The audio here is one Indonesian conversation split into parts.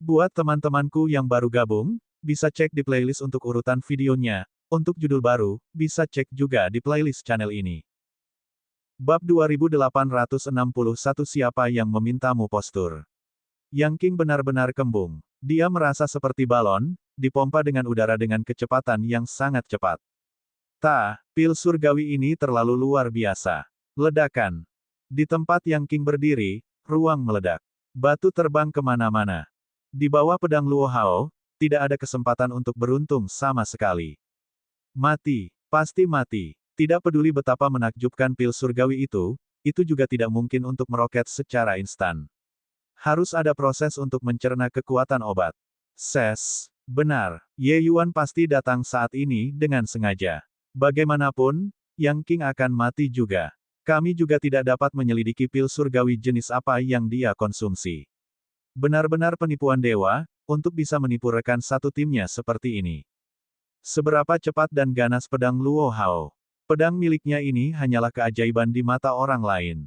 Buat teman-temanku yang baru gabung, bisa cek di playlist untuk urutan videonya. Untuk judul baru, bisa cek juga di playlist channel ini. Bab 2861 Siapa yang memintamu postur? Yang King benar-benar kembung. Dia merasa seperti balon, dipompa dengan udara dengan kecepatan yang sangat cepat. Pil surgawi ini terlalu luar biasa. Ledakan. Di tempat yang King berdiri, ruang meledak. Batu terbang kemana-mana. Di bawah pedang Luo Hao, tidak ada kesempatan untuk beruntung sama sekali. Mati. Pasti mati. Tidak peduli betapa menakjubkan pil surgawi itu juga tidak mungkin untuk meroket secara instan. Harus ada proses untuk mencerna kekuatan obat. Benar. Ye Yuan pasti datang saat ini dengan sengaja. Bagaimanapun, Yang King akan mati juga. Kami juga tidak dapat menyelidiki pil surgawi jenis apa yang dia konsumsi. Benar-benar penipuan dewa, untuk bisa menipu rekan satu timnya seperti ini. Seberapa cepat dan ganas pedang Luo Hao. Pedang miliknya ini hanyalah keajaiban di mata orang lain.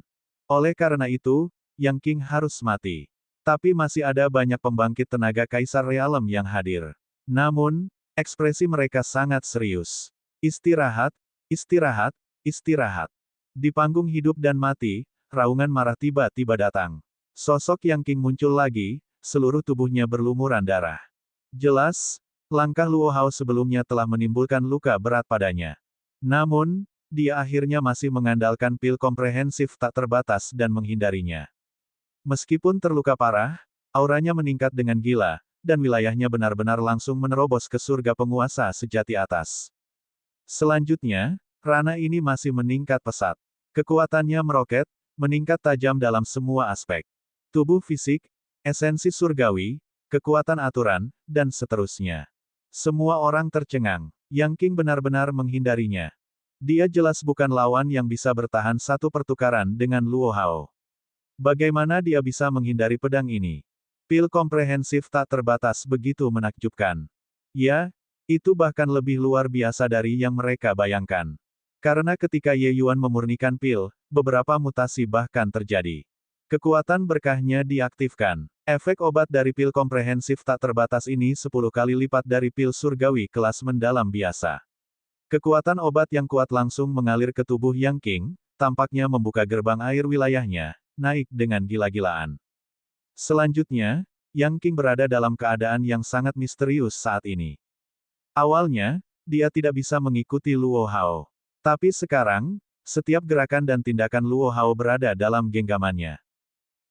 Oleh karena itu, Yang King harus mati. Tapi masih ada banyak pembangkit tenaga Kaisar Realem yang hadir. Namun, ekspresi mereka sangat serius. Istirahat, istirahat, istirahat. Di panggung hidup dan mati, raungan marah tiba-tiba datang. Sosok Yang King muncul lagi, seluruh tubuhnya berlumuran darah. Jelas, langkah Luo Hao sebelumnya telah menimbulkan luka berat padanya. Namun, dia akhirnya masih mengandalkan pil komprehensif tak terbatas dan menghindarinya. Meskipun terluka parah, auranya meningkat dengan gila, dan wilayahnya benar-benar langsung menerobos ke surga penguasa sejati atas. Selanjutnya, ranah ini masih meningkat pesat. Kekuatannya meroket, meningkat tajam dalam semua aspek. Tubuh fisik, esensi surgawi, kekuatan aturan, dan seterusnya. Semua orang tercengang. Yang King benar-benar menghindarinya. Dia jelas bukan lawan yang bisa bertahan satu pertukaran dengan Luo Hao. Bagaimana dia bisa menghindari pedang ini? Pil komprehensif tak terbatas begitu menakjubkan. Ya, itu bahkan lebih luar biasa dari yang mereka bayangkan. Karena ketika Ye Yuan memurnikan pil, beberapa mutasi bahkan terjadi. Kekuatan berkahnya diaktifkan. Efek obat dari pil komprehensif tak terbatas ini 10 kali lipat dari pil surgawi kelas mendalam biasa. Kekuatan obat yang kuat langsung mengalir ke tubuh Yang King, tampaknya membuka gerbang air wilayahnya, naik dengan gila-gilaan. Selanjutnya, Yang King berada dalam keadaan yang sangat misterius saat ini. Awalnya, dia tidak bisa mengikuti Luo Hao. Tapi sekarang, setiap gerakan dan tindakan Luo Hao berada dalam genggamannya.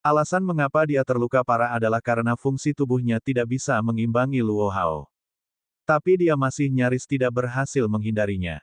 Alasan mengapa dia terluka parah adalah karena fungsi tubuhnya tidak bisa mengimbangi Luo Hao. Tapi dia masih nyaris tidak berhasil menghindarinya.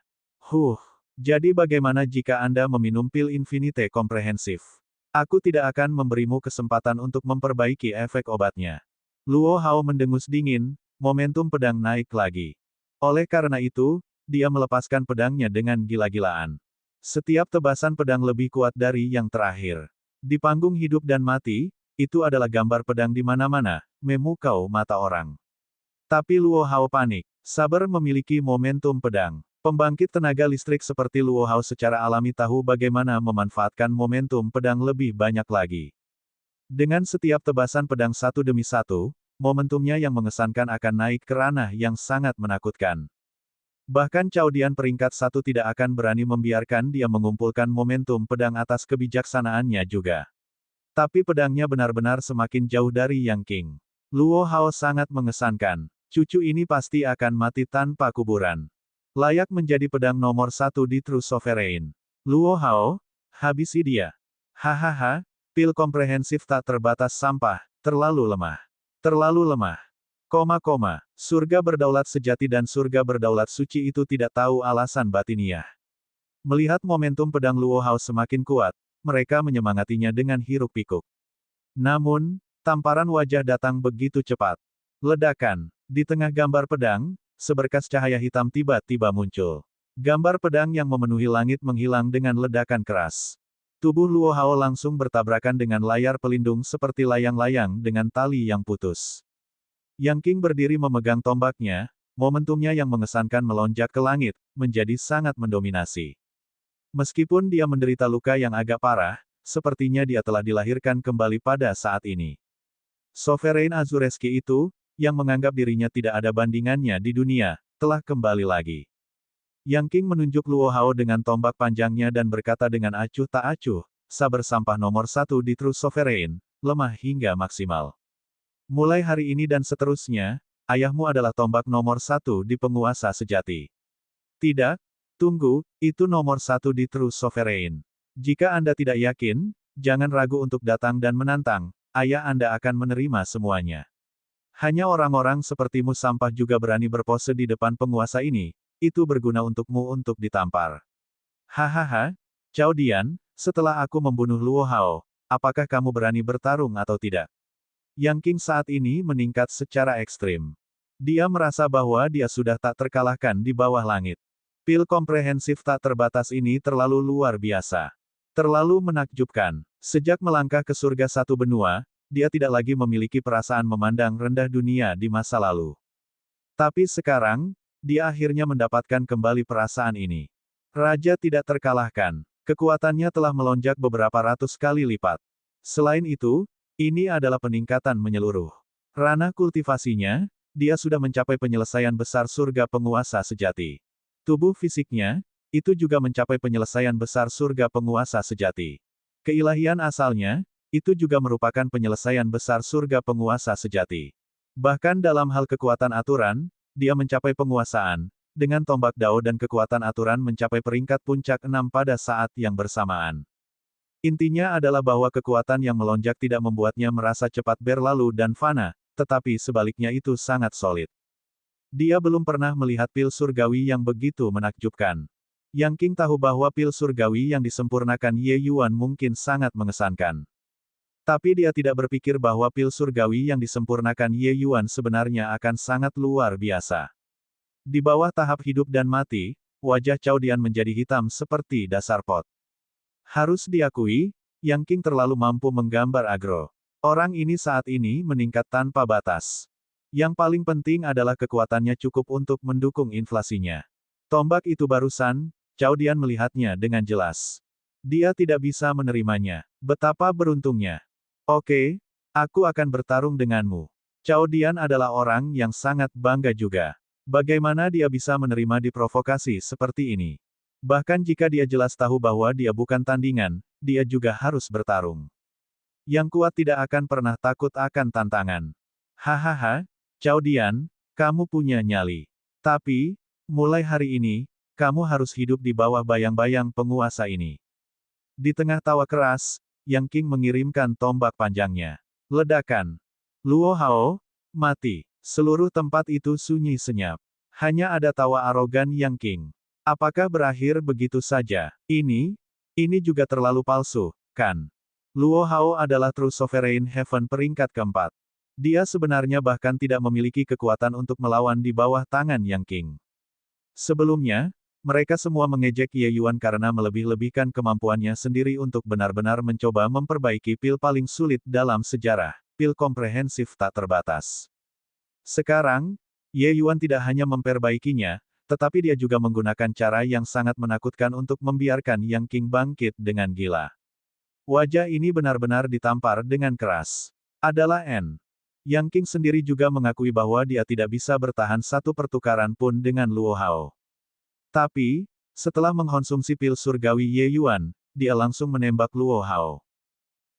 Jadi bagaimana jika Anda meminum pil Infinite komprehensif? Aku tidak akan memberimu kesempatan untuk memperbaiki efek obatnya. Luo Hao mendengus dingin, momentum pedang naik lagi. Oleh karena itu, dia melepaskan pedangnya dengan gila-gilaan. Setiap tebasan pedang lebih kuat dari yang terakhir. Di panggung hidup dan mati, itu adalah gambar pedang di mana-mana, memukau mata orang. Tapi Luo Hao panik. Saber memiliki momentum pedang. Pembangkit tenaga listrik seperti Luo Hao secara alami tahu bagaimana memanfaatkan momentum pedang lebih banyak lagi. Dengan setiap tebasan pedang satu demi satu, momentumnya yang mengesankan akan naik ke ranah yang sangat menakutkan. Bahkan Cao Dian peringkat satu tidak akan berani membiarkan dia mengumpulkan momentum pedang atas kebijaksanaannya juga. Tapi pedangnya benar-benar semakin jauh dari Yang King. Luo Hao sangat mengesankan. Cucu ini pasti akan mati tanpa kuburan. Layak menjadi pedang nomor satu di True Sovereign. Luo Hao, habisi dia. Hahaha, pil komprehensif tak terbatas sampah, terlalu lemah. Terlalu lemah. Surga berdaulat sejati dan surga berdaulat suci itu tidak tahu alasan batiniah. Melihat momentum pedang Luo Hao semakin kuat, mereka menyemangatinya dengan hiruk-pikuk. Namun, tamparan wajah datang begitu cepat. Ledakan. Di tengah gambar pedang, seberkas cahaya hitam tiba-tiba muncul. Gambar pedang yang memenuhi langit menghilang dengan ledakan keras. Tubuh Luo Hao langsung bertabrakan dengan layar pelindung seperti layang-layang dengan tali yang putus. Yang King berdiri memegang tombaknya, momentumnya yang mengesankan melonjak ke langit, menjadi sangat mendominasi. Meskipun dia menderita luka yang agak parah, sepertinya dia telah dilahirkan kembali pada saat ini. Sovereign Azureski itu, yang menganggap dirinya tidak ada bandingannya di dunia, telah kembali lagi. Yang King menunjuk Luo Hao dengan tombak panjangnya dan berkata dengan acuh tak acuh, saber sampah nomor 1 di True Sovereign, lemah hingga maksimal. Mulai hari ini dan seterusnya, ayahmu adalah tombak nomor 1 di penguasa sejati. Tidak, tunggu, itu nomor 1 di True Sovereign. Jika Anda tidak yakin, jangan ragu untuk datang dan menantang, ayah Anda akan menerima semuanya. Hanya orang-orang sepertimu sampah juga berani berpose di depan penguasa ini, itu berguna untukmu untuk ditampar. Hahaha, Cao Dian, setelah aku membunuh Luo Hao, apakah kamu berani bertarung atau tidak? Yang King saat ini meningkat secara ekstrim. Dia merasa bahwa dia sudah tak terkalahkan di bawah langit. Pil komprehensif tak terbatas ini terlalu luar biasa. Terlalu menakjubkan. Sejak melangkah ke surga satu benua, dia tidak lagi memiliki perasaan memandang rendah dunia di masa lalu. Tapi sekarang, dia akhirnya mendapatkan kembali perasaan ini. Raja tidak terkalahkan. Kekuatannya telah melonjak beberapa ratus kali lipat. Selain itu, ini adalah peningkatan menyeluruh. Ranah kultivasinya, dia sudah mencapai penyelesaian besar surga penguasa sejati. Tubuh fisiknya, itu juga mencapai penyelesaian besar surga penguasa sejati. Keilahian asalnya, itu juga merupakan penyelesaian besar surga penguasa sejati. Bahkan dalam hal kekuatan aturan, dia mencapai penguasaan, dengan tombak Dao dan kekuatan aturan mencapai peringkat puncak 6 pada saat yang bersamaan. Intinya adalah bahwa kekuatan yang melonjak tidak membuatnya merasa cepat berlalu dan fana, tetapi sebaliknya itu sangat solid. Dia belum pernah melihat pil surgawi yang begitu menakjubkan. Yang King tahu bahwa pil surgawi yang disempurnakan Ye Yuan mungkin sangat mengesankan. Tapi dia tidak berpikir bahwa pil surgawi yang disempurnakan Ye Yuan sebenarnya akan sangat luar biasa. Di bawah tahap hidup dan mati, wajah Cao Dian menjadi hitam seperti dasar pot. Harus diakui, Yang King terlalu mampu menggambar agro. Orang ini saat ini meningkat tanpa batas. Yang paling penting adalah kekuatannya cukup untuk mendukung inflasinya. Tombak itu barusan, Cao Dian melihatnya dengan jelas. Dia tidak bisa menerimanya. Betapa beruntungnya. Oke, aku akan bertarung denganmu. Cao Dian adalah orang yang sangat bangga juga. Bagaimana dia bisa menerima diprovokasi seperti ini? Bahkan jika dia jelas tahu bahwa dia bukan tandingan, dia juga harus bertarung. Yang kuat tidak akan pernah takut akan tantangan. Hahaha, Cao Dian, kamu punya nyali. Tapi, mulai hari ini, kamu harus hidup di bawah bayang-bayang penguasa ini. Di tengah tawa keras, Yang King mengirimkan tombak panjangnya. Ledakan. Luo Hao, mati. Seluruh tempat itu sunyi senyap. Hanya ada tawa arogan Yang King. Apakah berakhir begitu saja? Ini juga terlalu palsu, kan? Luo Hao adalah True Sovereign Heaven peringkat keempat. Dia sebenarnya bahkan tidak memiliki kekuatan untuk melawan di bawah tangan Yang King. Sebelumnya, mereka semua mengejek Ye Yuan karena melebih-lebihkan kemampuannya sendiri untuk benar-benar mencoba memperbaiki pil paling sulit dalam sejarah, pil komprehensif tak terbatas. Sekarang, Ye Yuan tidak hanya memperbaikinya, tetapi dia juga menggunakan cara yang sangat menakutkan untuk membiarkan Yang King bangkit dengan gila. Wajah ini benar-benar ditampar dengan keras. Adalah N. Yang King sendiri juga mengakui bahwa dia tidak bisa bertahan satu pertukaran pun dengan Luo Hao. Tapi, setelah mengkonsumsi pil surgawi Ye Yuan, dia langsung menembak Luo Hao.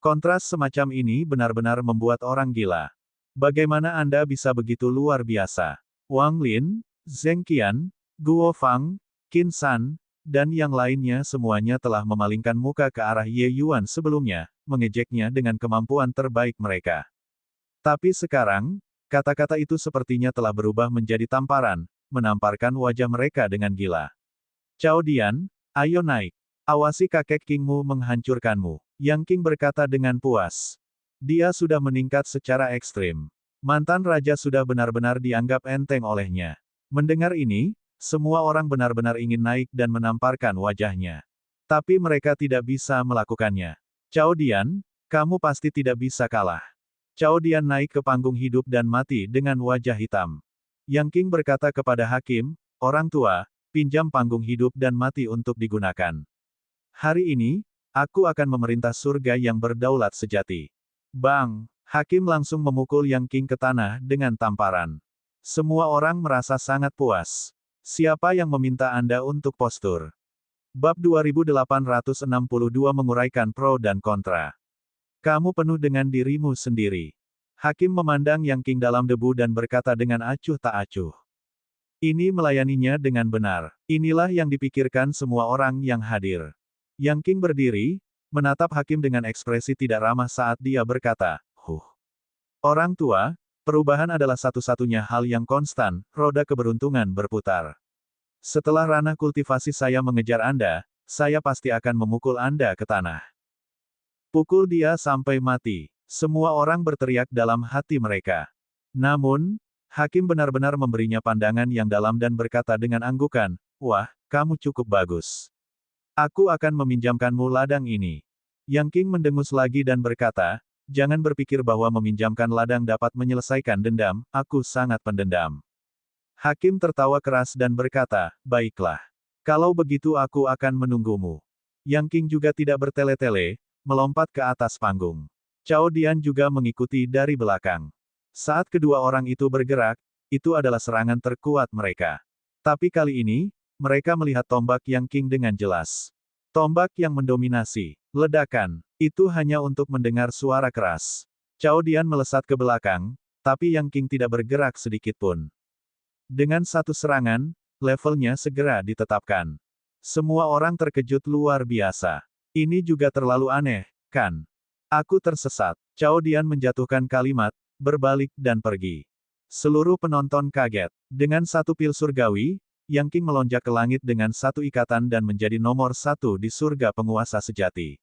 Kontras semacam ini benar-benar membuat orang gila. Bagaimana Anda bisa begitu luar biasa? Wang Lin, Zheng Qian, Guo Fang, Qin San, dan yang lainnya semuanya telah memalingkan muka ke arah Ye Yuan sebelumnya, mengejeknya dengan kemampuan terbaik mereka. Tapi sekarang, kata-kata itu sepertinya telah berubah menjadi tamparan, menamparkan wajah mereka dengan gila. Cao Dian, ayo naik. Awasi kakek Kingmu menghancurkanmu. Yang King berkata dengan puas. Dia sudah meningkat secara ekstrim. Mantan raja sudah benar-benar dianggap enteng olehnya. Mendengar ini, semua orang benar-benar ingin naik dan menamparkan wajahnya. Tapi mereka tidak bisa melakukannya. Cao Dian, kamu pasti tidak bisa kalah. Cao Dian naik ke panggung hidup dan mati dengan wajah hitam. Yang King berkata kepada hakim, orang tua, pinjam panggung hidup dan mati untuk digunakan. Hari ini, aku akan memerintah surga yang berdaulat sejati. Bang! Hakim langsung memukul Yang King ke tanah dengan tamparan. Semua orang merasa sangat puas. Siapa yang meminta Anda untuk postur? Bab 2862 menguraikan pro dan kontra. Kamu penuh dengan dirimu sendiri. Hakim memandang Yang King dalam debu dan berkata dengan acuh tak acuh. Ini melayaninya dengan benar. Inilah yang dipikirkan semua orang yang hadir. Yang King berdiri, menatap Hakim dengan ekspresi tidak ramah saat dia berkata, Orang tua, perubahan adalah satu-satunya hal yang konstan, roda keberuntungan berputar. Setelah ranah kultivasi saya mengejar Anda, saya pasti akan memukul Anda ke tanah. Pukul dia sampai mati. Semua orang berteriak dalam hati mereka. Namun, Hakim benar-benar memberinya pandangan yang dalam dan berkata dengan anggukan, "Wah, kamu cukup bagus. Aku akan meminjamkanmu ladang ini." Yang King mendengus lagi dan berkata, "Jangan berpikir bahwa meminjamkan ladang dapat menyelesaikan dendam, aku sangat pendendam." Hakim tertawa keras dan berkata, "Baiklah. Kalau begitu aku akan menunggumu." Yang King juga tidak bertele-tele, melompat ke atas panggung. Cao Dian juga mengikuti dari belakang. Saat kedua orang itu bergerak, itu adalah serangan terkuat mereka. Tapi kali ini, mereka melihat tombak Yang King dengan jelas. Tombak yang mendominasi. Ledakan. Itu hanya untuk mendengar suara keras. Cao Dian melesat ke belakang, tapi Yang King tidak bergerak sedikit pun. Dengan satu serangan, levelnya segera ditetapkan. Semua orang terkejut luar biasa. Ini juga terlalu aneh, kan? Aku tersesat. Cao Dian menjatuhkan kalimat, berbalik dan pergi. Seluruh penonton kaget. Dengan satu pil surgawi, Yang King melonjak ke langit dengan satu ikatan dan menjadi nomor satu di surga penguasa sejati.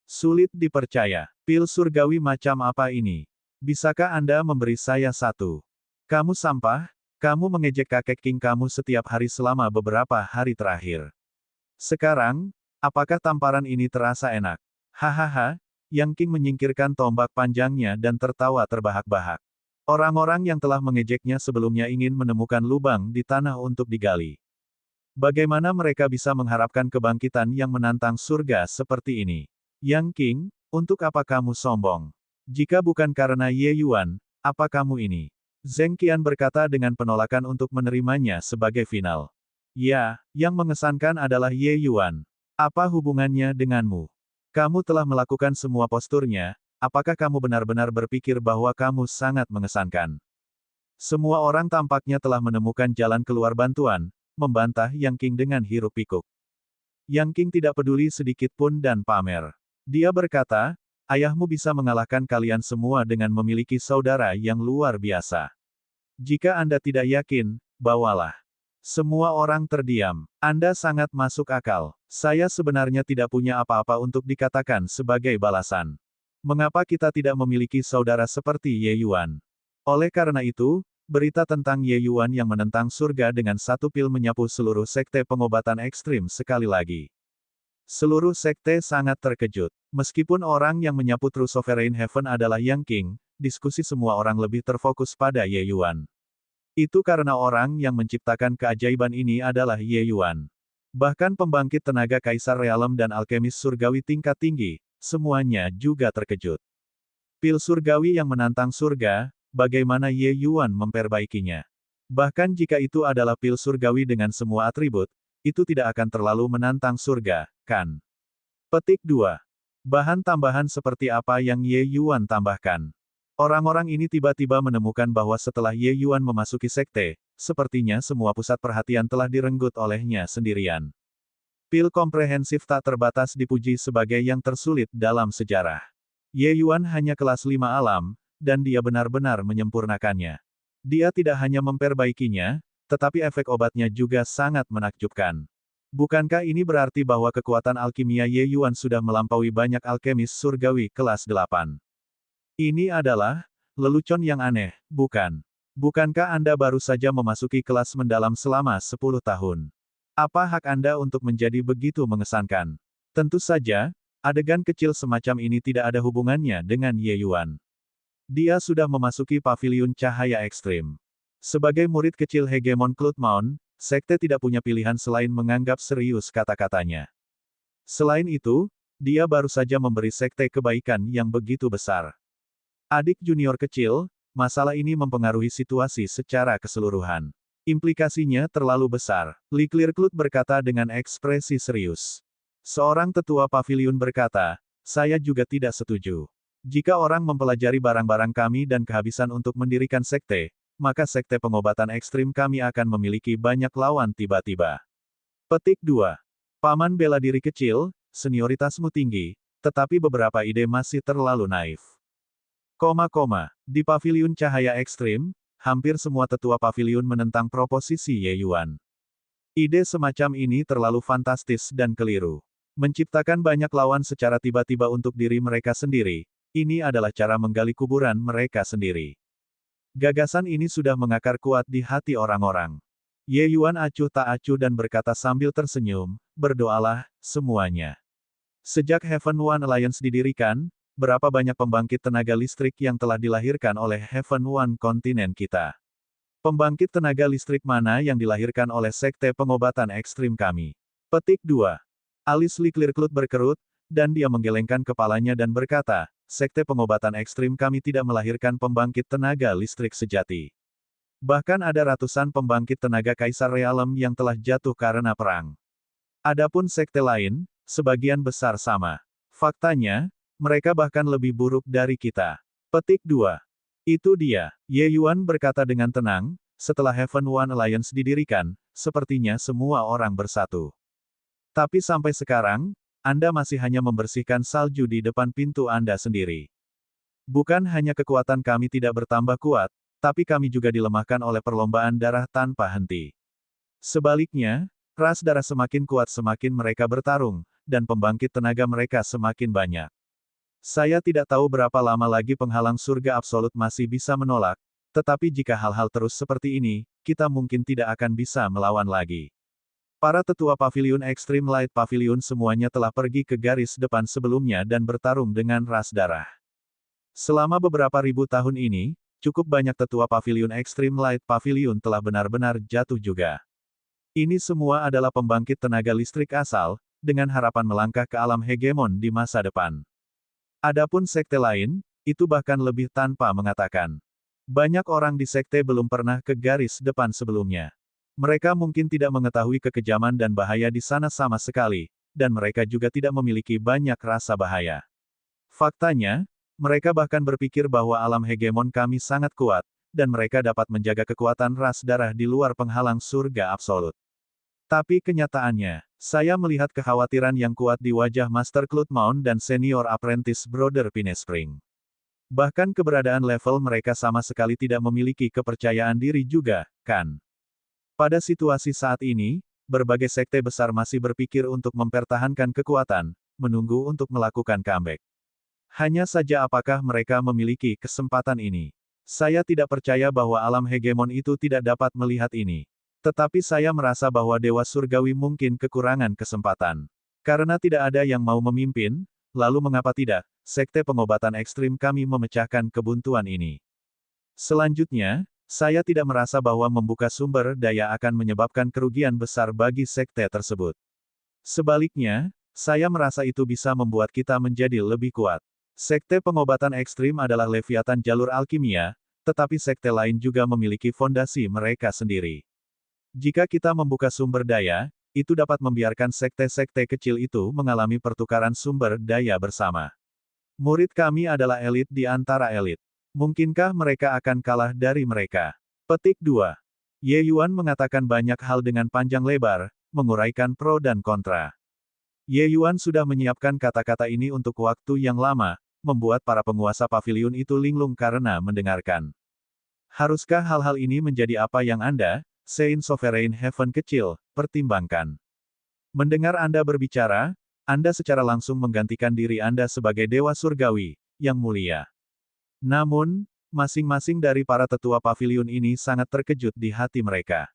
Sulit dipercaya. Pil surgawi macam apa ini? Bisakah Anda memberi saya satu? Kamu sampah, kamu mengejek kakek King kamu setiap hari selama beberapa hari terakhir. Sekarang, apakah tamparan ini terasa enak? Hahaha, Yang King menyingkirkan tombak panjangnya dan tertawa terbahak-bahak. Orang-orang yang telah mengejeknya sebelumnya ingin menemukan lubang di tanah untuk digali. Bagaimana mereka bisa mengharapkan kebangkitan yang menantang surga seperti ini? Yang King, untuk apa kamu sombong? Jika bukan karena Ye Yuan, apa kamu ini? Zheng Qian berkata dengan penolakan untuk menerimanya sebagai final. Ya, yang mengesankan adalah Ye Yuan. Apa hubungannya denganmu? Kamu telah melakukan semua posturnya, apakah kamu benar-benar berpikir bahwa kamu sangat mengesankan? Semua orang tampaknya telah menemukan jalan keluar bantuan, membantah Yang King dengan hiruk-pikuk. Yang King tidak peduli sedikit pun dan pamer. Dia berkata, ayahmu bisa mengalahkan kalian semua dengan memiliki saudara yang luar biasa. Jika Anda tidak yakin, bawalah. Semua orang terdiam. Anda sangat masuk akal. Saya sebenarnya tidak punya apa-apa untuk dikatakan sebagai balasan. Mengapa kita tidak memiliki saudara seperti Ye Yuan? Oleh karena itu, berita tentang Ye Yuan yang menentang surga dengan satu pil menyapu seluruh sekte pengobatan ekstrim sekali lagi. Seluruh sekte sangat terkejut. Meskipun orang yang menyapu True Sovereign Heaven adalah Yang King, diskusi semua orang lebih terfokus pada Ye Yuan. Itu karena orang yang menciptakan keajaiban ini adalah Ye Yuan. Bahkan pembangkit tenaga Kaisar Realem dan alkemis surgawi tingkat tinggi, semuanya juga terkejut. Pil surgawi yang menantang surga, bagaimana Ye Yuan memperbaikinya? Bahkan jika itu adalah pil surgawi dengan semua atribut, itu tidak akan terlalu menantang surga, kan? Petik 2. Bahan tambahan seperti apa yang Ye Yuan tambahkan? Orang-orang ini tiba-tiba menemukan bahwa setelah Ye Yuan memasuki sekte, sepertinya semua pusat perhatian telah direnggut olehnya sendirian. Pil komprehensif tak terbatas dipuji sebagai yang tersulit dalam sejarah. Ye Yuan hanya kelas 5 alam, dan dia benar-benar menyempurnakannya. Dia tidak hanya memperbaikinya, tetapi efek obatnya juga sangat menakjubkan. Bukankah ini berarti bahwa kekuatan alkimia Ye Yuan sudah melampaui banyak alkemis surgawi kelas 8? Ini adalah lelucon yang aneh, bukan? Bukankah Anda baru saja memasuki kelas mendalam selama 10 tahun? Apa hak Anda untuk menjadi begitu mengesankan? Tentu saja, adegan kecil semacam ini tidak ada hubungannya dengan Ye Yuan. Dia sudah memasuki paviliun cahaya ekstrim. Sebagai murid kecil hegemon Cloudmount, sekte tidak punya pilihan selain menganggap serius kata-katanya. Selain itu, dia baru saja memberi sekte kebaikan yang begitu besar. Adik junior kecil, masalah ini mempengaruhi situasi secara keseluruhan. Implikasinya terlalu besar, Li Clearcloth berkata dengan ekspresi serius. Seorang tetua paviliun berkata, saya juga tidak setuju. Jika orang mempelajari barang-barang kami dan kehabisan untuk mendirikan sekte, maka sekte pengobatan ekstrim kami akan memiliki banyak lawan tiba-tiba. Petik 2. Paman bela diri kecil, senioritasmu tinggi, tetapi beberapa ide masih terlalu naif. Di paviliun cahaya ekstrim, hampir semua tetua paviliun menentang proposisi Ye Yuan. Ide semacam ini terlalu fantastis dan keliru. Menciptakan banyak lawan secara tiba-tiba untuk diri mereka sendiri, ini adalah cara menggali kuburan mereka sendiri. Gagasan ini sudah mengakar kuat di hati orang-orang. Ye Yuan acuh tak acuh dan berkata sambil tersenyum, berdoalah, semuanya. Sejak Heaven One Alliance didirikan, berapa banyak pembangkit tenaga listrik yang telah dilahirkan oleh Heaven One kontinen kita? Pembangkit tenaga listrik mana yang dilahirkan oleh sekte pengobatan ekstrim kami? Petik 2. Alis Li Clearcloth berkerut, dan dia menggelengkan kepalanya dan berkata, sekte pengobatan ekstrim kami tidak melahirkan pembangkit tenaga listrik sejati. Bahkan ada ratusan pembangkit tenaga Kaisar Realem yang telah jatuh karena perang. Adapun sekte lain, sebagian besar sama. Faktanya, mereka bahkan lebih buruk dari kita. Petik 2. Itu dia, Ye Yuan berkata dengan tenang, setelah Heaven One Alliance didirikan, sepertinya semua orang bersatu. Tapi sampai sekarang, Anda masih hanya membersihkan salju di depan pintu Anda sendiri. Bukan hanya kekuatan kami tidak bertambah kuat, tapi kami juga dilemahkan oleh perlombaan darah tanpa henti. Sebaliknya, ras darah semakin kuat semakin mereka bertarung, dan pembangkit tenaga mereka semakin banyak. Saya tidak tahu berapa lama lagi penghalang surga absolut masih bisa menolak, tetapi jika hal-hal terus seperti ini, kita mungkin tidak akan bisa melawan lagi. Para tetua paviliun Extreme Light Pavilion semuanya telah pergi ke garis depan sebelumnya dan bertarung dengan ras darah. Selama beberapa ribu tahun ini, cukup banyak tetua paviliun Extreme Light Pavilion telah benar-benar jatuh juga. Ini semua adalah pembangkit tenaga listrik asal, dengan harapan melangkah ke alam hegemon di masa depan. Adapun sekte lain, itu bahkan lebih tanpa mengatakan. Banyak orang di sekte belum pernah ke garis depan sebelumnya. Mereka mungkin tidak mengetahui kekejaman dan bahaya di sana sama sekali, dan mereka juga tidak memiliki banyak rasa bahaya. Faktanya, mereka bahkan berpikir bahwa alam hegemon kami sangat kuat, dan mereka dapat menjaga kekuatan ras darah di luar penghalang surga absolut. Tapi kenyataannya, saya melihat kekhawatiran yang kuat di wajah Master Cloudmount dan Senior Apprentice Brother Pinespring. Bahkan keberadaan level mereka sama sekali tidak memiliki kepercayaan diri juga, kan? Pada situasi saat ini, berbagai sekte besar masih berpikir untuk mempertahankan kekuatan, menunggu untuk melakukan comeback. Hanya saja apakah mereka memiliki kesempatan ini? Saya tidak percaya bahwa alam hegemon itu tidak dapat melihat ini. Tetapi saya merasa bahwa Dewa Surgawi mungkin kekurangan kesempatan. Karena tidak ada yang mau memimpin, lalu mengapa tidak, sekte pengobatan ekstrim kami memecahkan kebuntuan ini. Selanjutnya, saya tidak merasa bahwa membuka sumber daya akan menyebabkan kerugian besar bagi sekte tersebut. Sebaliknya, saya merasa itu bisa membuat kita menjadi lebih kuat. Sekte pengobatan ekstrim adalah Leviathan jalur alkimia, tetapi sekte lain juga memiliki fondasi mereka sendiri. Jika kita membuka sumber daya, itu dapat membiarkan sekte-sekte kecil itu mengalami pertukaran sumber daya bersama. Murid kami adalah elit di antara elit. Mungkinkah mereka akan kalah dari mereka? Petik 2. Ye Yuan mengatakan banyak hal dengan panjang lebar, menguraikan pro dan kontra. Ye Yuan sudah menyiapkan kata-kata ini untuk waktu yang lama, membuat para penguasa paviliun itu linglung karena mendengarkan. Haruskah hal-hal ini menjadi apa yang Anda, Saint Sovereign Heaven kecil, pertimbangkan? Mendengar Anda berbicara, Anda secara langsung menggantikan diri Anda sebagai Dewa Surgawi, yang mulia. Namun, masing-masing dari para tetua paviliun ini sangat terkejut di hati mereka.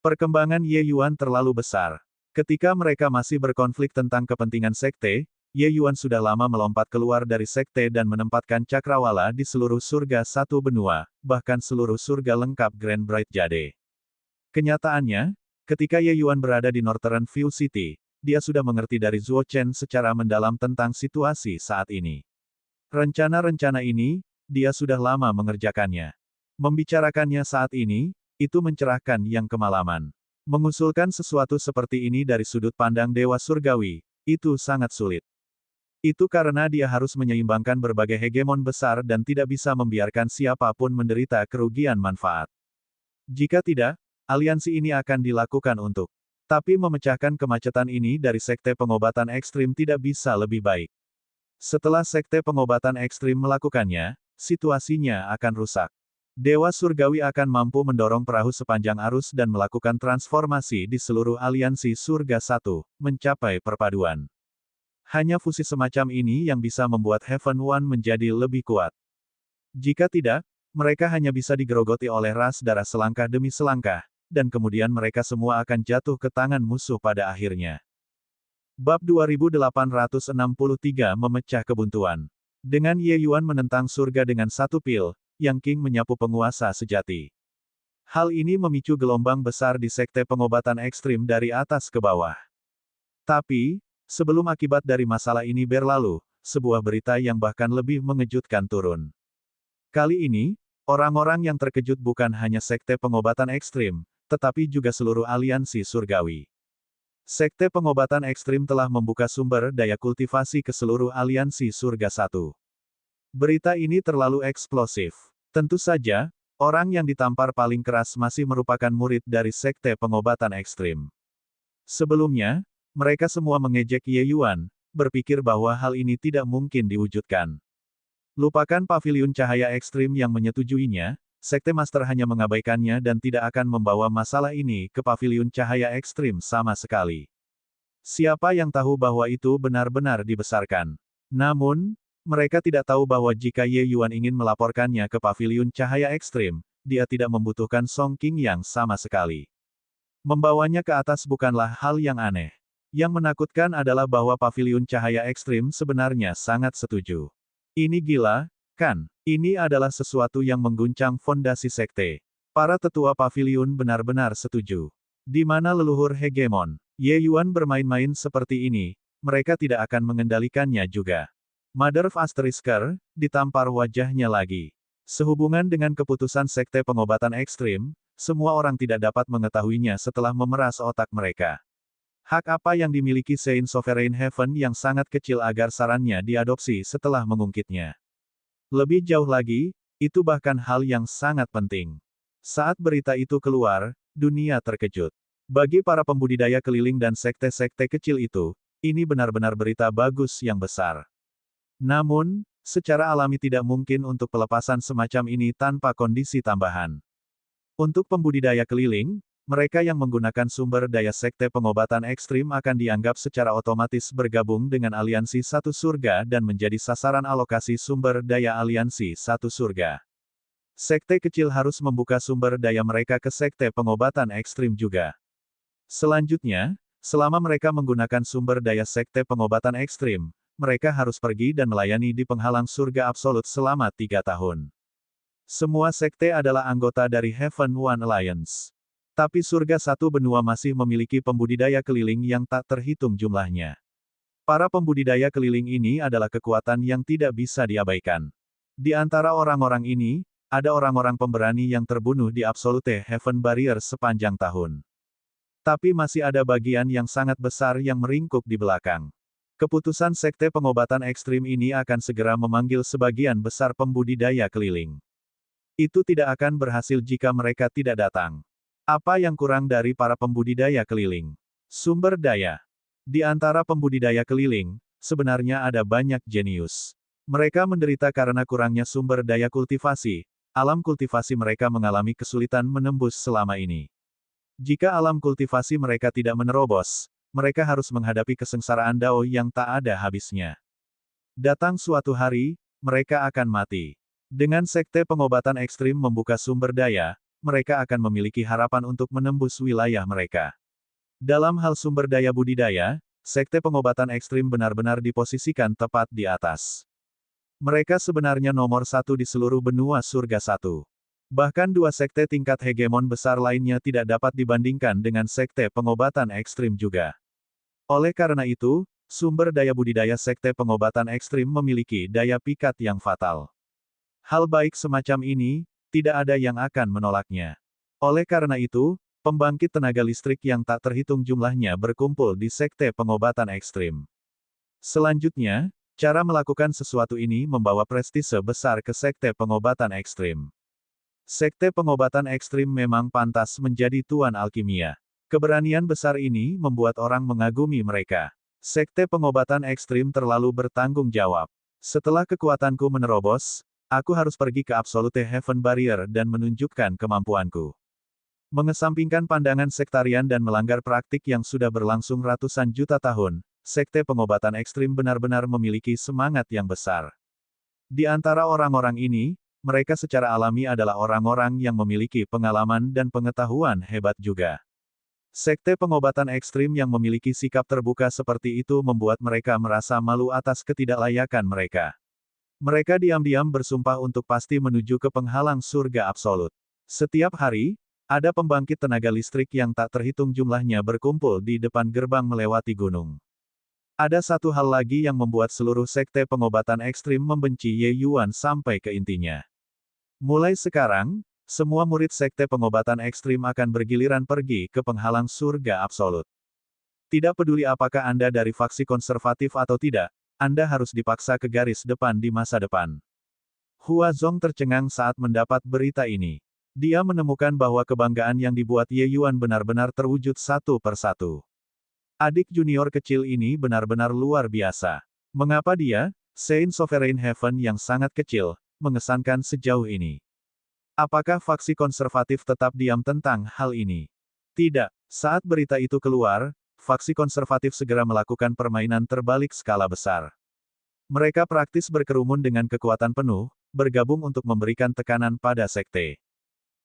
Perkembangan Ye Yuan terlalu besar. Ketika mereka masih berkonflik tentang kepentingan sekte, Ye Yuan sudah lama melompat keluar dari sekte dan menempatkan cakrawala di seluruh surga satu benua, bahkan seluruh surga lengkap Grand Bright Jade. Kenyataannya, ketika Ye Yuan berada di Northern View City, dia sudah mengerti dari Zuo Chen secara mendalam tentang situasi saat ini. Rencana-rencana ini, dia sudah lama mengerjakannya. Membicarakannya saat ini, itu mencerahkan yang kemalaman. Mengusulkan sesuatu seperti ini dari sudut pandang Dewa Surgawi, itu sangat sulit. Itu karena dia harus menyeimbangkan berbagai hegemon besar dan tidak bisa membiarkan siapapun menderita kerugian manfaat. Jika tidak, aliansi ini akan dilakukan untuk. Tapi memecahkan kemacetan ini dari sekte pengobatan ekstrim tidak bisa lebih baik. Setelah sekte pengobatan ekstrim melakukannya, situasinya akan rusak. Dewa Surgawi akan mampu mendorong perahu sepanjang arus dan melakukan transformasi di seluruh aliansi Surga Satu, mencapai perpaduan. Hanya fusi semacam ini yang bisa membuat Heaven One menjadi lebih kuat. Jika tidak, mereka hanya bisa digerogoti oleh ras darah selangkah demi selangkah, dan kemudian mereka semua akan jatuh ke tangan musuh pada akhirnya. Bab 2863 Memecah Kebuntuan. Dengan Ye Yuan menentang surga dengan satu pil, Yang King menyapu penguasa sejati. Hal ini memicu gelombang besar di sekte pengobatan ekstrim dari atas ke bawah. Tapi, sebelum akibat dari masalah ini berlalu, sebuah berita yang bahkan lebih mengejutkan turun. Kali ini, orang-orang yang terkejut bukan hanya sekte pengobatan ekstrim, tetapi juga seluruh aliansi surgawi. Sekte pengobatan ekstrim telah membuka sumber daya kultivasi ke seluruh aliansi Surga Satu. Berita ini terlalu eksplosif. Tentu saja, orang yang ditampar paling keras masih merupakan murid dari sekte pengobatan ekstrim. Sebelumnya, mereka semua mengejek Ye Yuan, berpikir bahwa hal ini tidak mungkin diwujudkan. Lupakan paviliun cahaya ekstrim yang menyetujuinya, sekte master hanya mengabaikannya dan tidak akan membawa masalah ini ke paviliun cahaya ekstrim sama sekali. Siapa yang tahu bahwa itu benar-benar dibesarkan? Namun, mereka tidak tahu bahwa jika Ye Yuan ingin melaporkannya ke paviliun cahaya ekstrim, dia tidak membutuhkan Song Qingyang sama sekali. Membawanya ke atas bukanlah hal yang aneh. Yang menakutkan adalah bahwa paviliun cahaya ekstrim sebenarnya sangat setuju. Ini gila, kan? Ini adalah sesuatu yang mengguncang fondasi sekte. Para tetua paviliun benar-benar setuju. Di mana leluhur hegemon, Ye Yuan bermain-main seperti ini, mereka tidak akan mengendalikannya juga. Mother of Asterisker, ditampar wajahnya lagi. Sehubungan dengan keputusan sekte pengobatan ekstrim, semua orang tidak dapat mengetahuinya setelah memeras otak mereka. Hak apa yang dimiliki Saint Sovereign Heaven yang sangat kecil agar sarannya diadopsi setelah mengungkitnya? Lebih jauh lagi, itu bahkan hal yang sangat penting. Saat berita itu keluar, dunia terkejut. Bagi para pembudidaya keliling dan sekte-sekte kecil itu, ini benar-benar berita bagus yang besar. Namun, secara alami tidak mungkin untuk pelepasan semacam ini tanpa kondisi tambahan. Untuk pembudidaya keliling, mereka yang menggunakan sumber daya sekte pengobatan ekstrim akan dianggap secara otomatis bergabung dengan aliansi Satu Surga dan menjadi sasaran alokasi sumber daya aliansi Satu Surga. Sekte kecil harus membuka sumber daya mereka ke sekte pengobatan ekstrim juga. Selanjutnya, selama mereka menggunakan sumber daya sekte pengobatan ekstrim, mereka harus pergi dan melayani di penghalang surga absolut selama 3 tahun. Semua sekte adalah anggota dari Heaven One Alliance. Tapi surga satu benua masih memiliki pembudidaya keliling yang tak terhitung jumlahnya. Para pembudidaya keliling ini adalah kekuatan yang tidak bisa diabaikan. Di antara orang-orang ini, ada orang-orang pemberani yang terbunuh di Absolute Heaven Barrier sepanjang tahun. Tapi masih ada bagian yang sangat besar yang meringkuk di belakang. Keputusan sekte pengobatan ekstrim ini akan segera memanggil sebagian besar pembudidaya keliling. Itu tidak akan berhasil jika mereka tidak datang. Apa yang kurang dari para pembudidaya keliling? Sumber daya. Di antara pembudidaya keliling, sebenarnya ada banyak jenius. Mereka menderita karena kurangnya sumber daya kultivasi. Alam kultivasi mereka mengalami kesulitan menembus selama ini. Jika alam kultivasi mereka tidak menerobos, mereka harus menghadapi kesengsaraan Dao yang tak ada habisnya. Datang suatu hari, mereka akan mati. Dengan sekte pengobatan ekstrim membuka sumber daya, mereka akan memiliki harapan untuk menembus wilayah mereka. Dalam hal sumber daya budidaya, sekte pengobatan ekstrim benar-benar diposisikan tepat di atas. Mereka sebenarnya nomor 1 di seluruh benua surga 1. Bahkan 2 sekte tingkat hegemon besar lainnya tidak dapat dibandingkan dengan sekte pengobatan ekstrim juga. Oleh karena itu, sumber daya budidaya sekte pengobatan ekstrim memiliki daya pikat yang fatal. Hal baik semacam ini, tidak ada yang akan menolaknya. Oleh karena itu, pembangkit tenaga listrik yang tak terhitung jumlahnya berkumpul di Sekte Pengobatan Ekstrim. Selanjutnya, cara melakukan sesuatu ini membawa prestise besar ke Sekte Pengobatan Ekstrim. Sekte Pengobatan Ekstrim memang pantas menjadi tuan alkimia. Keberanian besar ini membuat orang mengagumi mereka. Sekte Pengobatan Ekstrim terlalu bertanggung jawab. Setelah kekuatanku menerobos, aku harus pergi ke Absolute Heaven Barrier dan menunjukkan kemampuanku. Mengesampingkan pandangan sektarian dan melanggar praktik yang sudah berlangsung ratusan juta tahun, Sekte Pengobatan Ekstrim benar-benar memiliki semangat yang besar. Di antara orang-orang ini, mereka secara alami adalah orang-orang yang memiliki pengalaman dan pengetahuan hebat juga. Sekte Pengobatan Ekstrim yang memiliki sikap terbuka seperti itu membuat mereka merasa malu atas ketidaklayakan mereka. Mereka diam-diam bersumpah untuk pasti menuju ke penghalang surga absolut. Setiap hari, ada pembangkit tenaga listrik yang tak terhitung jumlahnya berkumpul di depan gerbang melewati gunung. Ada satu hal lagi yang membuat seluruh Sekte Pengobatan Ekstrim membenci Ye Yuan sampai ke intinya. Mulai sekarang, semua murid Sekte Pengobatan Ekstrim akan bergiliran pergi ke penghalang surga absolut. Tidak peduli apakah Anda dari faksi konservatif atau tidak, Anda harus dipaksa ke garis depan di masa depan. Hua Zong tercengang saat mendapat berita ini. Dia menemukan bahwa kebanggaan yang dibuat Ye Yuan benar-benar terwujud satu persatu. Adik junior kecil ini benar-benar luar biasa. Mengapa dia, Saint Sovereign Heaven yang sangat kecil, mengesankan sejauh ini? Apakah faksi konservatif tetap diam tentang hal ini? Tidak. Saat berita itu keluar, faksi konservatif segera melakukan permainan terbalik skala besar. Mereka praktis berkerumun dengan kekuatan penuh, bergabung untuk memberikan tekanan pada sekte.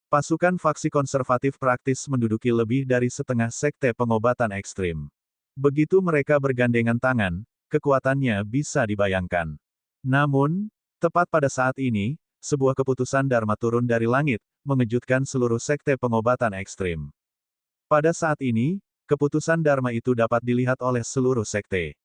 Pasukan faksi konservatif praktis menduduki lebih dari setengah Sekte Pengobatan Ekstrim. Begitu mereka bergandengan tangan, kekuatannya bisa dibayangkan. Namun, tepat pada saat ini, sebuah keputusan Dharma turun dari langit, mengejutkan seluruh Sekte Pengobatan Ekstrim. Pada saat ini, keputusan Dharma itu dapat dilihat oleh seluruh sekte.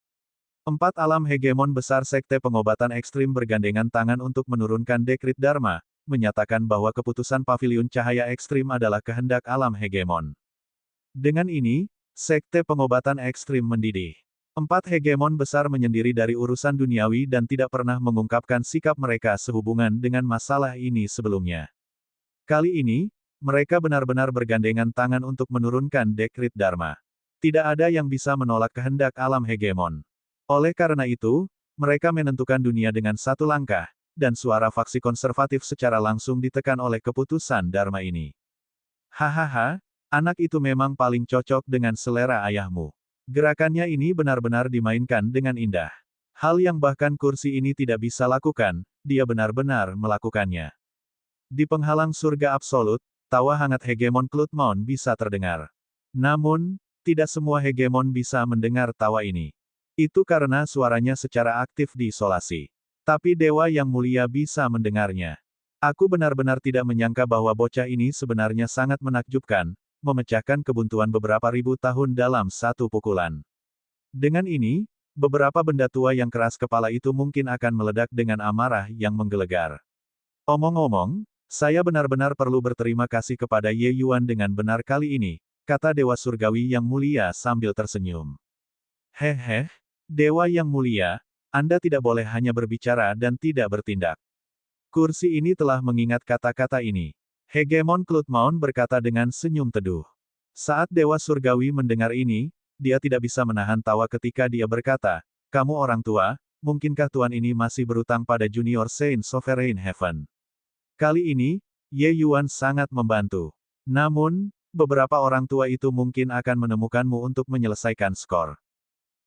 4 alam hegemon besar Sekte Pengobatan Ekstrim bergandengan tangan untuk menurunkan dekrit Dharma, menyatakan bahwa keputusan Paviliun Cahaya Ekstrim adalah kehendak alam hegemon. Dengan ini, Sekte Pengobatan Ekstrim mendidih. 4 hegemon besar menyendiri dari urusan duniawi dan tidak pernah mengungkapkan sikap mereka sehubungan dengan masalah ini sebelumnya. Kali ini, mereka benar-benar bergandengan tangan untuk menurunkan dekrit Dharma. Tidak ada yang bisa menolak kehendak alam hegemon. Oleh karena itu, mereka menentukan dunia dengan satu langkah, dan suara faksi konservatif secara langsung ditekan oleh keputusan Dharma ini. Hahaha, anak itu memang paling cocok dengan selera ayahmu. Gerakannya ini benar-benar dimainkan dengan indah. Hal yang bahkan kursi ini tidak bisa lakukan, dia benar-benar melakukannya. Di penghalang surga absolut, tawa hangat hegemon Klutmon bisa terdengar. Namun, tidak semua hegemon bisa mendengar tawa ini. Itu karena suaranya secara aktif diisolasi. Tapi Dewa yang Mulia bisa mendengarnya. Aku benar-benar tidak menyangka bahwa bocah ini sebenarnya sangat menakjubkan, memecahkan kebuntuan beberapa ribu tahun dalam satu pukulan. Dengan ini, beberapa benda tua yang keras kepala itu mungkin akan meledak dengan amarah yang menggelegar. Omong-omong, saya benar-benar perlu berterima kasih kepada Ye Yuan dengan benar kali ini, kata Dewa Surgawi yang Mulia sambil tersenyum. Hehe, Dewa yang Mulia, Anda tidak boleh hanya berbicara dan tidak bertindak. Kursi ini telah mengingat kata-kata ini. Hegemon Klutmon berkata dengan senyum teduh. Saat Dewa Surgawi mendengar ini, dia tidak bisa menahan tawa ketika dia berkata, "Kamu orang tua, mungkinkah tuan ini masih berutang pada Junior Saint Sovereign Heaven?" Kali ini, Ye Yuan sangat membantu. Namun, beberapa orang tua itu mungkin akan menemukanmu untuk menyelesaikan skor.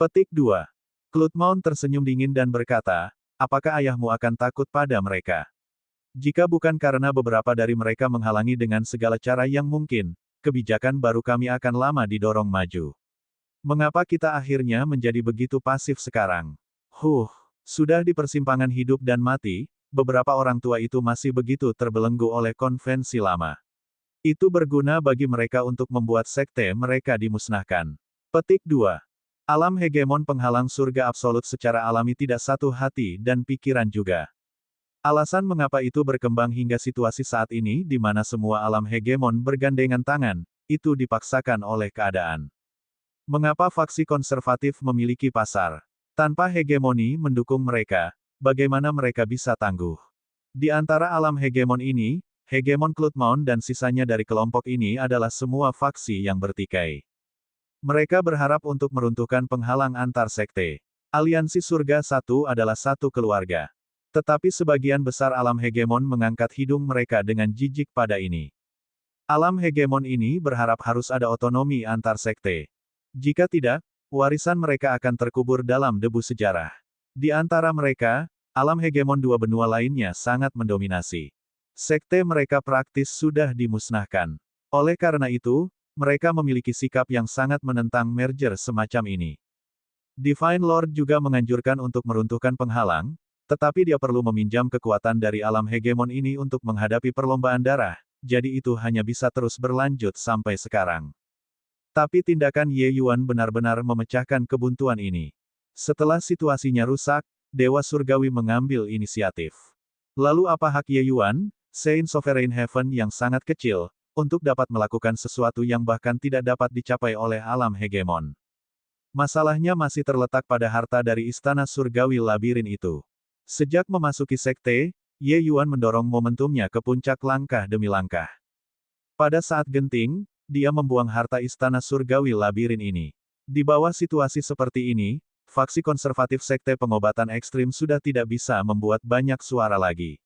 Petik 2. Klutmon tersenyum dingin dan berkata, apakah ayahmu akan takut pada mereka? Jika bukan karena beberapa dari mereka menghalangi dengan segala cara yang mungkin, kebijakan baru kami akan lama didorong maju. Mengapa kita akhirnya menjadi begitu pasif sekarang? Sudah di persimpangan hidup dan mati, beberapa orang tua itu masih begitu terbelenggu oleh konvensi lama. Itu berguna bagi mereka untuk membuat sekte mereka dimusnahkan. Petik 2. Alam hegemon penghalang surga absolut secara alami tidak satu hati dan pikiran juga. Alasan mengapa itu berkembang hingga situasi saat ini di mana semua alam hegemon bergandengan tangan, itu dipaksakan oleh keadaan. Mengapa faksi konservatif memiliki pasar? Tanpa hegemoni mendukung mereka, bagaimana mereka bisa tangguh? Di antara alam hegemon ini, hegemon Cloudmount dan sisanya dari kelompok ini adalah semua faksi yang bertikai. Mereka berharap untuk meruntuhkan penghalang antar sekte. Aliansi Surga Satu adalah satu keluarga. Tetapi sebagian besar alam hegemon mengangkat hidung mereka dengan jijik pada ini. Alam hegemon ini berharap harus ada otonomi antar sekte. Jika tidak, warisan mereka akan terkubur dalam debu sejarah. Di antara mereka, alam hegemon dua benua lainnya sangat mendominasi. Sekte mereka praktis sudah dimusnahkan. Oleh karena itu, mereka memiliki sikap yang sangat menentang merger semacam ini. Divine Lord juga menganjurkan untuk meruntuhkan penghalang, tetapi dia perlu meminjam kekuatan dari alam hegemon ini untuk menghadapi perlombaan darah, jadi itu hanya bisa terus berlanjut sampai sekarang. Tapi tindakan Ye Yuan benar-benar memecahkan kebuntuan ini. Setelah situasinya rusak, Dewa Surgawi mengambil inisiatif. Lalu apa hak Ye Yuan, Saint Sovereign Heaven yang sangat kecil, untuk dapat melakukan sesuatu yang bahkan tidak dapat dicapai oleh alam hegemon? Masalahnya masih terletak pada harta dari Istana Surgawi Labirin itu. Sejak memasuki sekte, Ye Yuan mendorong momentumnya ke puncak langkah demi langkah. Pada saat genting, dia membuang harta Istana Surgawi Labirin ini. Di bawah situasi seperti ini, faksi konservatif sekte pengobatan ekstrim sudah tidak bisa membuat banyak suara lagi.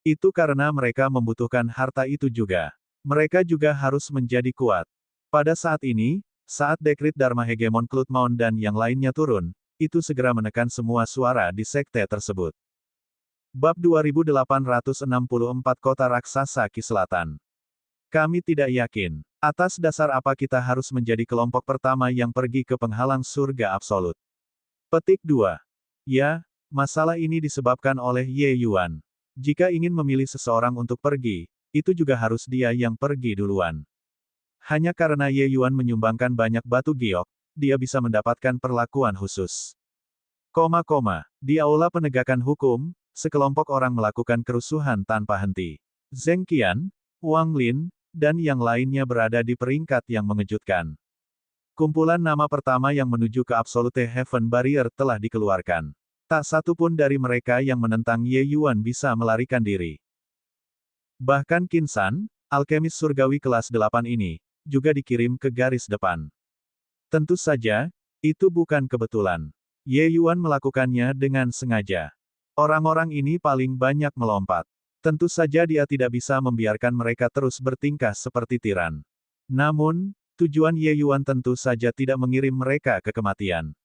Itu karena mereka membutuhkan harta itu juga. Mereka juga harus menjadi kuat. Pada saat ini, saat dekrit Dharma Hegemon Cloudmount dan yang lainnya turun, itu segera menekan semua suara di sekte tersebut. Bab 2864 Kota Raksasa Ki Selatan. Kami tidak yakin. Atas dasar apa kita harus menjadi kelompok pertama yang pergi ke penghalang surga absolut? Petik 2. Ya, masalah ini disebabkan oleh Ye Yuan. Jika ingin memilih seseorang untuk pergi, itu juga harus dia yang pergi duluan. Hanya karena Ye Yuan menyumbangkan banyak batu giok, dia bisa mendapatkan perlakuan khusus. Di aula penegakan hukum, sekelompok orang melakukan kerusuhan tanpa henti. Zheng Qian, Wang Lin, dan yang lainnya berada di peringkat yang mengejutkan. Kumpulan nama pertama yang menuju ke Absolute Heaven Barrier telah dikeluarkan. Tak satu pun dari mereka yang menentang Ye Yuan bisa melarikan diri. Bahkan Qin San, alkemis surgawi kelas 8 ini, juga dikirim ke garis depan. Tentu saja, itu bukan kebetulan. Ye Yuan melakukannya dengan sengaja. Orang-orang ini paling banyak melompat. Tentu saja dia tidak bisa membiarkan mereka terus bertingkah seperti tiran. Namun, tujuan Ye Yuan tentu saja tidak mengirim mereka ke kematian.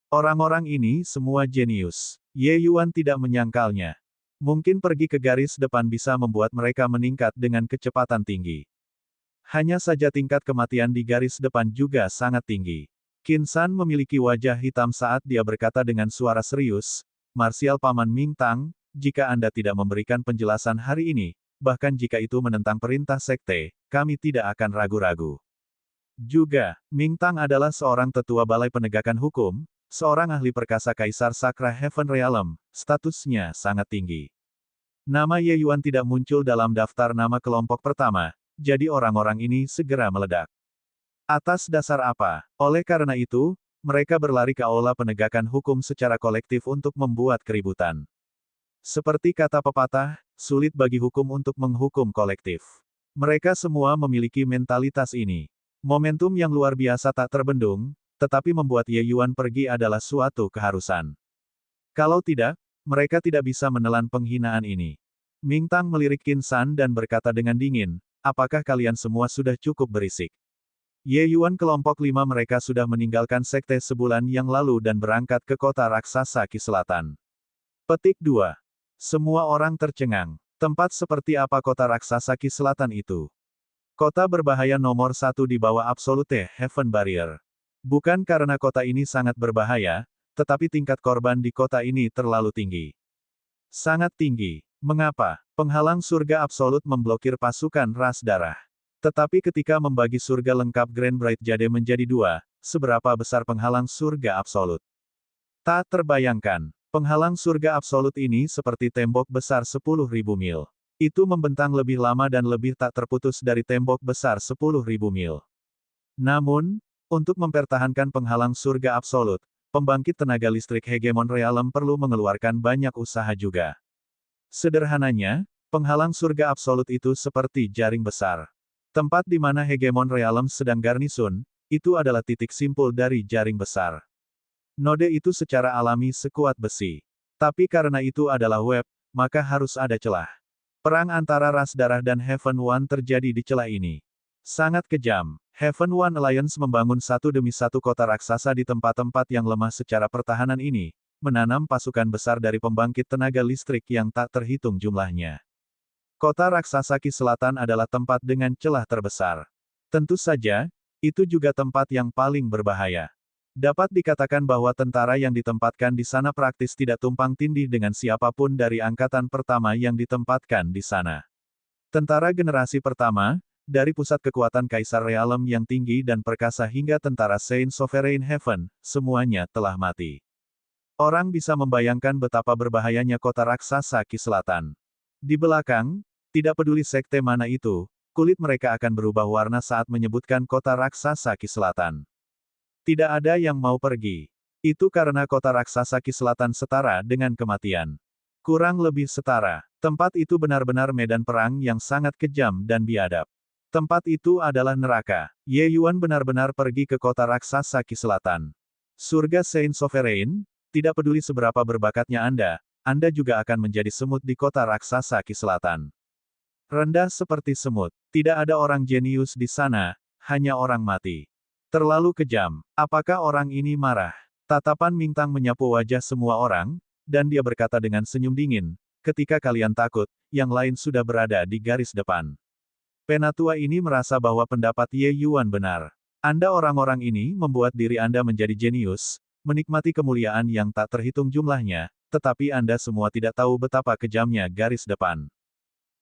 Orang-orang ini semua jenius. Ye Yuan tidak menyangkalnya. Mungkin pergi ke garis depan bisa membuat mereka meningkat dengan kecepatan tinggi. Hanya saja tingkat kematian di garis depan juga sangat tinggi. Qin San memiliki wajah hitam saat dia berkata dengan suara serius, Marsial Paman Ming Tang, jika Anda tidak memberikan penjelasan hari ini, bahkan jika itu menentang perintah sekte, kami tidak akan ragu-ragu. Juga, Ming Tang adalah seorang tetua balai penegakan hukum, seorang ahli perkasa Kaisar Sakra Heaven Realm, statusnya sangat tinggi. Nama Ye Yuan tidak muncul dalam daftar nama kelompok pertama, jadi orang-orang ini segera meledak. Atas dasar apa? Oleh karena itu, mereka berlari ke aula penegakan hukum secara kolektif untuk membuat keributan. Seperti kata pepatah, sulit bagi hukum untuk menghukum kolektif. Mereka semua memiliki mentalitas ini. Momentum yang luar biasa tak terbendung, tetapi membuat Ye Yuan pergi adalah suatu keharusan. Kalau tidak, mereka tidak bisa menelan penghinaan ini. Ming Tang melirik Qin San dan berkata dengan dingin, apakah kalian semua sudah cukup berisik? Ye Yuan kelompok 5 mereka sudah meninggalkan sekte sebulan yang lalu dan berangkat ke kota raksasa Ki Selatan. Petik 2. Semua orang tercengang. Tempat seperti apa kota raksasa Ki Selatan itu? Kota berbahaya nomor 1 di bawah Absolute Heaven Barrier. Bukan karena kota ini sangat berbahaya, tetapi tingkat korban di kota ini terlalu tinggi. Sangat tinggi. Mengapa? Penghalang surga absolut memblokir pasukan ras darah. Tetapi ketika membagi surga lengkap Grand Bright Jade menjadi 2, seberapa besar penghalang surga absolut? Tak terbayangkan. Penghalang surga absolut ini seperti tembok besar 10.000 mil. Itu membentang lebih lama dan lebih tak terputus dari tembok besar 10.000 mil. Namun, untuk mempertahankan penghalang surga absolut, pembangkit tenaga listrik Hegemon Realm perlu mengeluarkan banyak usaha juga. Sederhananya, penghalang surga absolut itu seperti jaring besar. Tempat di mana Hegemon Realm sedang garnisun, itu adalah titik simpul dari jaring besar. Node itu secara alami sekuat besi. Tapi karena itu adalah web, maka harus ada celah. Perang antara ras darah dan Heaven One terjadi di celah ini. Sangat kejam. Heaven One Alliance membangun satu demi satu kota raksasa di tempat-tempat yang lemah secara pertahanan ini, menanam pasukan besar dari pembangkit tenaga listrik yang tak terhitung jumlahnya. Kota raksasa Ki Selatan adalah tempat dengan celah terbesar. Tentu saja, itu juga tempat yang paling berbahaya. Dapat dikatakan bahwa tentara yang ditempatkan di sana praktis tidak tumpang tindih dengan siapapun dari angkatan pertama yang ditempatkan di sana. Tentara generasi pertama, dari pusat kekuatan Kaisar Realm yang tinggi dan perkasa hingga tentara Saint Sovereign Heaven, semuanya telah mati. Orang bisa membayangkan betapa berbahayanya kota raksasa Ki Selatan. Di belakang, tidak peduli sekte mana itu, kulit mereka akan berubah warna saat menyebutkan kota raksasa Ki Selatan. Tidak ada yang mau pergi. Itu karena kota raksasa Ki Selatan setara dengan kematian. Kurang lebih setara. Tempat itu benar-benar medan perang yang sangat kejam dan biadab. Tempat itu adalah neraka. Ye Yuan benar-benar pergi ke kota raksasa Ki Selatan. Surga Saint Sovereign, tidak peduli seberapa berbakatnya Anda juga akan menjadi semut di kota raksasa Ki Selatan. Rendah seperti semut. Tidak ada orang jenius di sana, hanya orang mati. Terlalu kejam. Apakah orang ini marah? Tatapan Mingtang menyapu wajah semua orang, dan dia berkata dengan senyum dingin, ketika kalian takut, yang lain sudah berada di garis depan. Penatua ini merasa bahwa pendapat Ye Yuan benar. Anda orang-orang ini membuat diri Anda menjadi jenius, menikmati kemuliaan yang tak terhitung jumlahnya, tetapi Anda semua tidak tahu betapa kejamnya garis depan.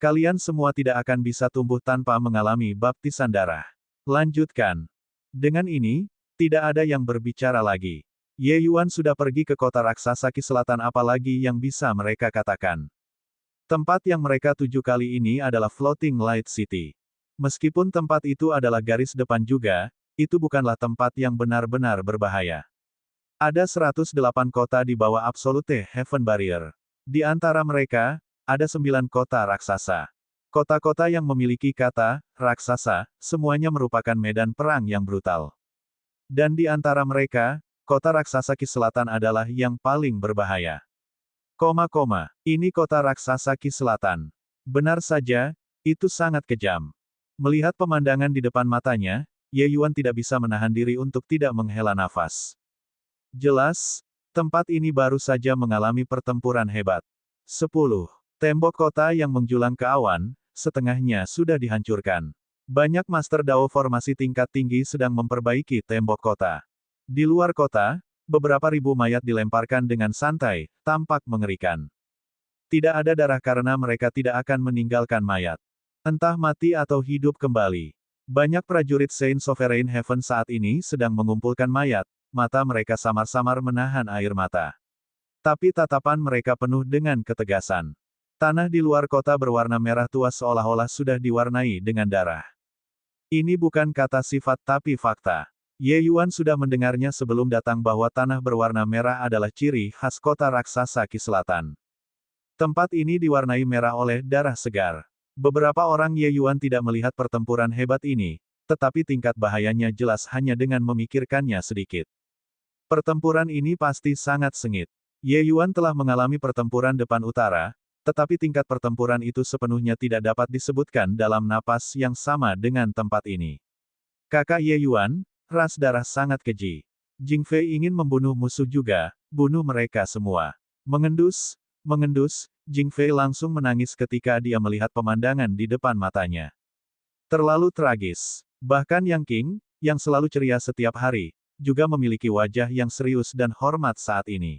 Kalian semua tidak akan bisa tumbuh tanpa mengalami baptisan darah. Lanjutkan. Dengan ini, tidak ada yang berbicara lagi. Ye Yuan sudah pergi ke kota raksasa Ki Selatan, apalagi yang bisa mereka katakan. Tempat yang mereka tuju kali ini adalah Floating Light City. Meskipun tempat itu adalah garis depan juga, itu bukanlah tempat yang benar-benar berbahaya. Ada 108 kota di bawah Absolute Heaven Barrier. Di antara mereka, ada 9 kota raksasa. Kota-kota yang memiliki kata raksasa, semuanya merupakan medan perang yang brutal. Dan di antara mereka, kota raksasa Ki Selatan adalah yang paling berbahaya. Ini kota raksasa Ki Selatan. Benar saja, itu sangat kejam. Melihat pemandangan di depan matanya, Ye Yuan tidak bisa menahan diri untuk tidak menghela nafas. Jelas, tempat ini baru saja mengalami pertempuran hebat. 10. Tembok kota yang menjulang ke awan, setengahnya sudah dihancurkan. Banyak Master Dao formasi tingkat tinggi sedang memperbaiki tembok kota. Di luar kota, beberapa ribu mayat dilemparkan dengan santai, tampak mengerikan. Tidak ada darah karena mereka tidak akan meninggalkan mayat. Entah mati atau hidup kembali. Banyak prajurit Saint Sovereign Heaven saat ini sedang mengumpulkan mayat, mata mereka samar-samar menahan air mata. Tapi tatapan mereka penuh dengan ketegasan. Tanah di luar kota berwarna merah tua seolah-olah sudah diwarnai dengan darah. Ini bukan kata sifat tapi fakta. Ye Yuan sudah mendengarnya sebelum datang bahwa tanah berwarna merah adalah ciri khas kota raksasa Ki Selatan. Tempat ini diwarnai merah oleh darah segar. Beberapa orang Ye Yuan tidak melihat pertempuran hebat ini, tetapi tingkat bahayanya jelas hanya dengan memikirkannya sedikit. Pertempuran ini pasti sangat sengit. Ye Yuan telah mengalami pertempuran depan utara, tetapi tingkat pertempuran itu sepenuhnya tidak dapat disebutkan dalam napas yang sama dengan tempat ini. Kakak Ye Yuan, ras darah sangat keji. Jing Fei ingin membunuh musuh juga, bunuh mereka semua. Mengendus, Jing Fei langsung menangis ketika dia melihat pemandangan di depan matanya. Terlalu tragis. Bahkan Yang King, yang selalu ceria setiap hari, juga memiliki wajah yang serius dan hormat saat ini.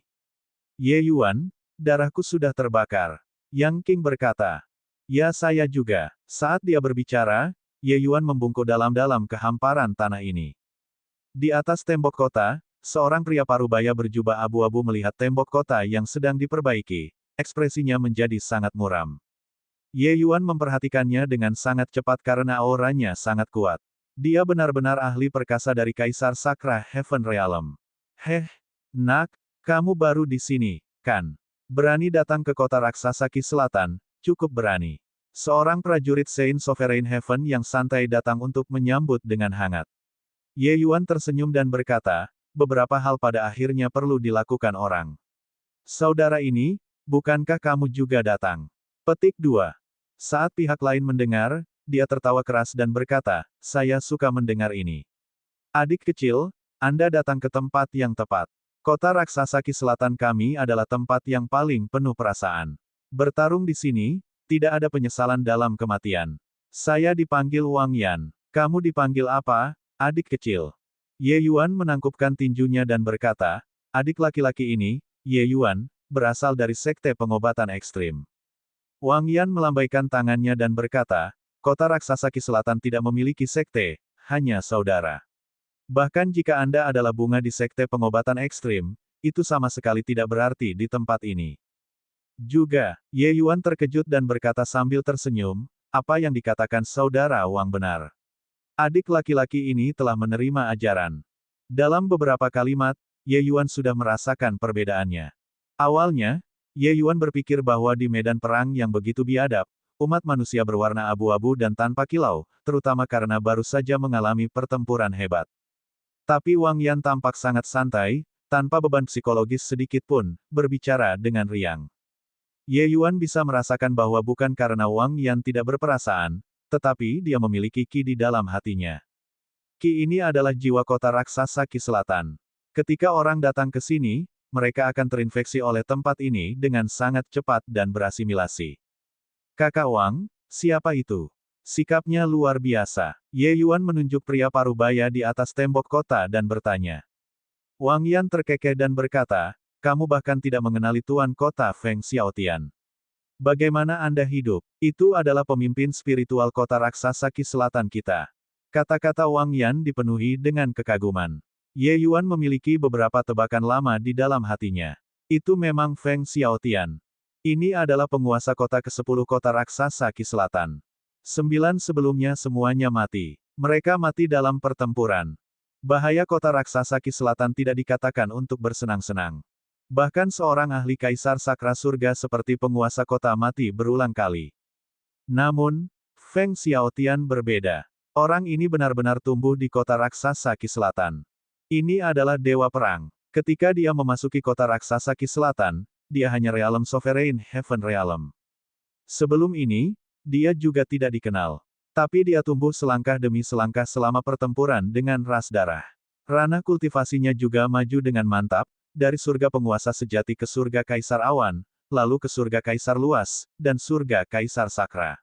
Ye Yuan, darahku sudah terbakar. Yang King berkata. Ya saya juga. Saat dia berbicara, Ye Yuan membungkuk dalam-dalam ke hamparan tanah ini. Di atas tembok kota, seorang pria parubaya berjubah abu-abu melihat tembok kota yang sedang diperbaiki. Ekspresinya menjadi sangat muram. Ye Yuan memperhatikannya dengan sangat cepat karena auranya sangat kuat. Dia benar-benar ahli perkasa dari Kaisar Sakra Heaven Realm. Heh, nak, kamu baru di sini, kan? Berani datang ke kota raksasa Ki Selatan, cukup berani. Seorang prajurit Saint Sovereign Heaven yang santai datang untuk menyambut dengan hangat. Ye Yuan tersenyum dan berkata, beberapa hal pada akhirnya perlu dilakukan orang. Saudara ini, bukankah kamu juga datang? Petik 2. Saat pihak lain mendengar, dia tertawa keras dan berkata, saya suka mendengar ini. Adik kecil, Anda datang ke tempat yang tepat. Kota raksasa Ki Selatan kami adalah tempat yang paling penuh perasaan. Bertarung di sini, tidak ada penyesalan dalam kematian. Saya dipanggil Wang Yan. Kamu dipanggil apa, adik kecil? Ye Yuan menangkupkan tinjunya dan berkata, adik laki-laki ini, Ye Yuan, berasal dari sekte pengobatan ekstrim. Wang Yan melambaikan tangannya dan berkata, kota raksasa Ki Selatan tidak memiliki sekte, hanya saudara. Bahkan jika Anda adalah bunga di sekte pengobatan ekstrim, itu sama sekali tidak berarti di tempat ini. Juga, Ye Yuan terkejut dan berkata sambil tersenyum, apa yang dikatakan saudara Wang benar. Adik laki-laki ini telah menerima ajaran. Dalam beberapa kalimat, Ye Yuan sudah merasakan perbedaannya. Awalnya, Ye Yuan berpikir bahwa di medan perang yang begitu biadab, umat manusia berwarna abu-abu dan tanpa kilau, terutama karena baru saja mengalami pertempuran hebat. Tapi Wang Yan tampak sangat santai, tanpa beban psikologis sedikit pun, berbicara dengan riang. Ye Yuan bisa merasakan bahwa bukan karena Wang Yan tidak berperasaan, tetapi dia memiliki ki di dalam hatinya. Ki ini adalah jiwa kota raksasa Ki Selatan. Ketika orang datang ke sini, mereka akan terinfeksi oleh tempat ini dengan sangat cepat dan berasimilasi. Kakak Wang, siapa itu? Sikapnya luar biasa. Ye Yuan menunjuk pria parubaya di atas tembok kota dan bertanya. Wang Yan terkekeh dan berkata, kamu bahkan tidak mengenali tuan kota Feng Xiaotian. Bagaimana Anda hidup? Itu adalah pemimpin spiritual kota raksasa Ki Selatan kita. Kata-kata Wang Yan dipenuhi dengan kekaguman. Ye Yuan memiliki beberapa tebakan lama di dalam hatinya. Itu memang Feng Xiaotian. Ini adalah penguasa kota ke-10 kota raksasa Ki Selatan. 9 sebelumnya semuanya mati. Mereka mati dalam pertempuran. Bahaya kota raksasa Ki Selatan tidak dikatakan untuk bersenang-senang. Bahkan seorang ahli kaisar sakra surga seperti penguasa kota mati berulang kali. Namun, Feng Xiaotian berbeda. Orang ini benar-benar tumbuh di kota raksasa Ki Selatan. Ini adalah dewa perang. Ketika dia memasuki kota raksasa Ki Selatan, dia hanya Realm Sovereign Heaven Realm. Sebelum ini, dia juga tidak dikenal. Tapi dia tumbuh selangkah demi selangkah selama pertempuran dengan ras darah. Ranah kultivasinya juga maju dengan mantap, dari surga penguasa sejati ke surga Kaisar Awan, lalu ke surga Kaisar Luas, dan surga Kaisar Sakra.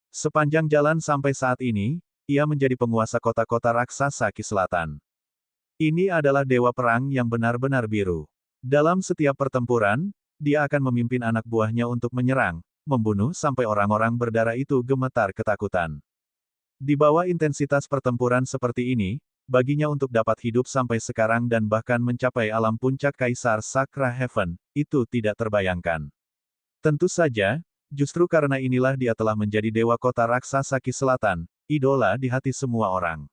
Sepanjang jalan sampai saat ini, ia menjadi penguasa kota-kota raksasa Ki Selatan. Ini adalah dewa perang yang benar-benar biru. Dalam setiap pertempuran, dia akan memimpin anak buahnya untuk menyerang, membunuh sampai orang-orang berdarah itu gemetar ketakutan. Di bawah intensitas pertempuran seperti ini, baginya untuk dapat hidup sampai sekarang dan bahkan mencapai alam puncak Kaisar Sakra Heaven, itu tidak terbayangkan. Tentu saja, justru karena inilah dia telah menjadi dewa kota raksasa Ki Selatan, idola di hati semua orang.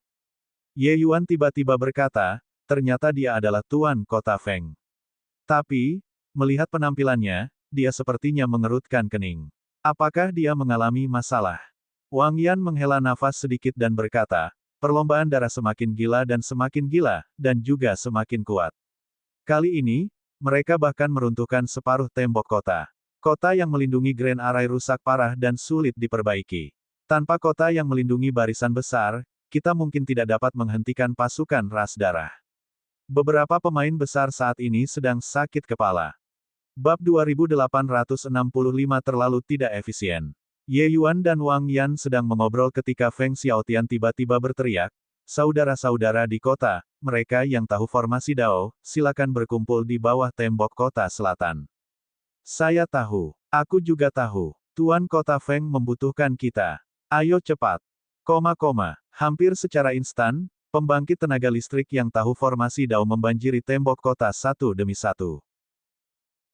Ye Yuan tiba-tiba berkata, ternyata dia adalah tuan kota Feng. Tapi, melihat penampilannya, dia sepertinya mengerutkan kening. Apakah dia mengalami masalah? Wang Yan menghela nafas sedikit dan berkata, perlombaan darah semakin gila, dan juga semakin kuat. Kali ini, mereka bahkan meruntuhkan separuh tembok kota. Kota yang melindungi Grand Array rusak parah dan sulit diperbaiki. Tanpa kota yang melindungi barisan besar, kita mungkin tidak dapat menghentikan pasukan ras darah. Beberapa pemain besar saat ini sedang sakit kepala. Bab 2865 terlalu tidak efisien. Ye Yuan dan Wang Yan sedang mengobrol ketika Feng Xiaotian tiba-tiba berteriak, saudara-saudara di kota, mereka yang tahu formasi Dao, silakan berkumpul di bawah tembok kota selatan. Saya tahu. Aku juga tahu. Tuan kota Feng membutuhkan kita. Ayo cepat. Hampir secara instan, Pembangkit tenaga listrik yang tahu formasi Dao membanjiri tembok kota satu demi satu.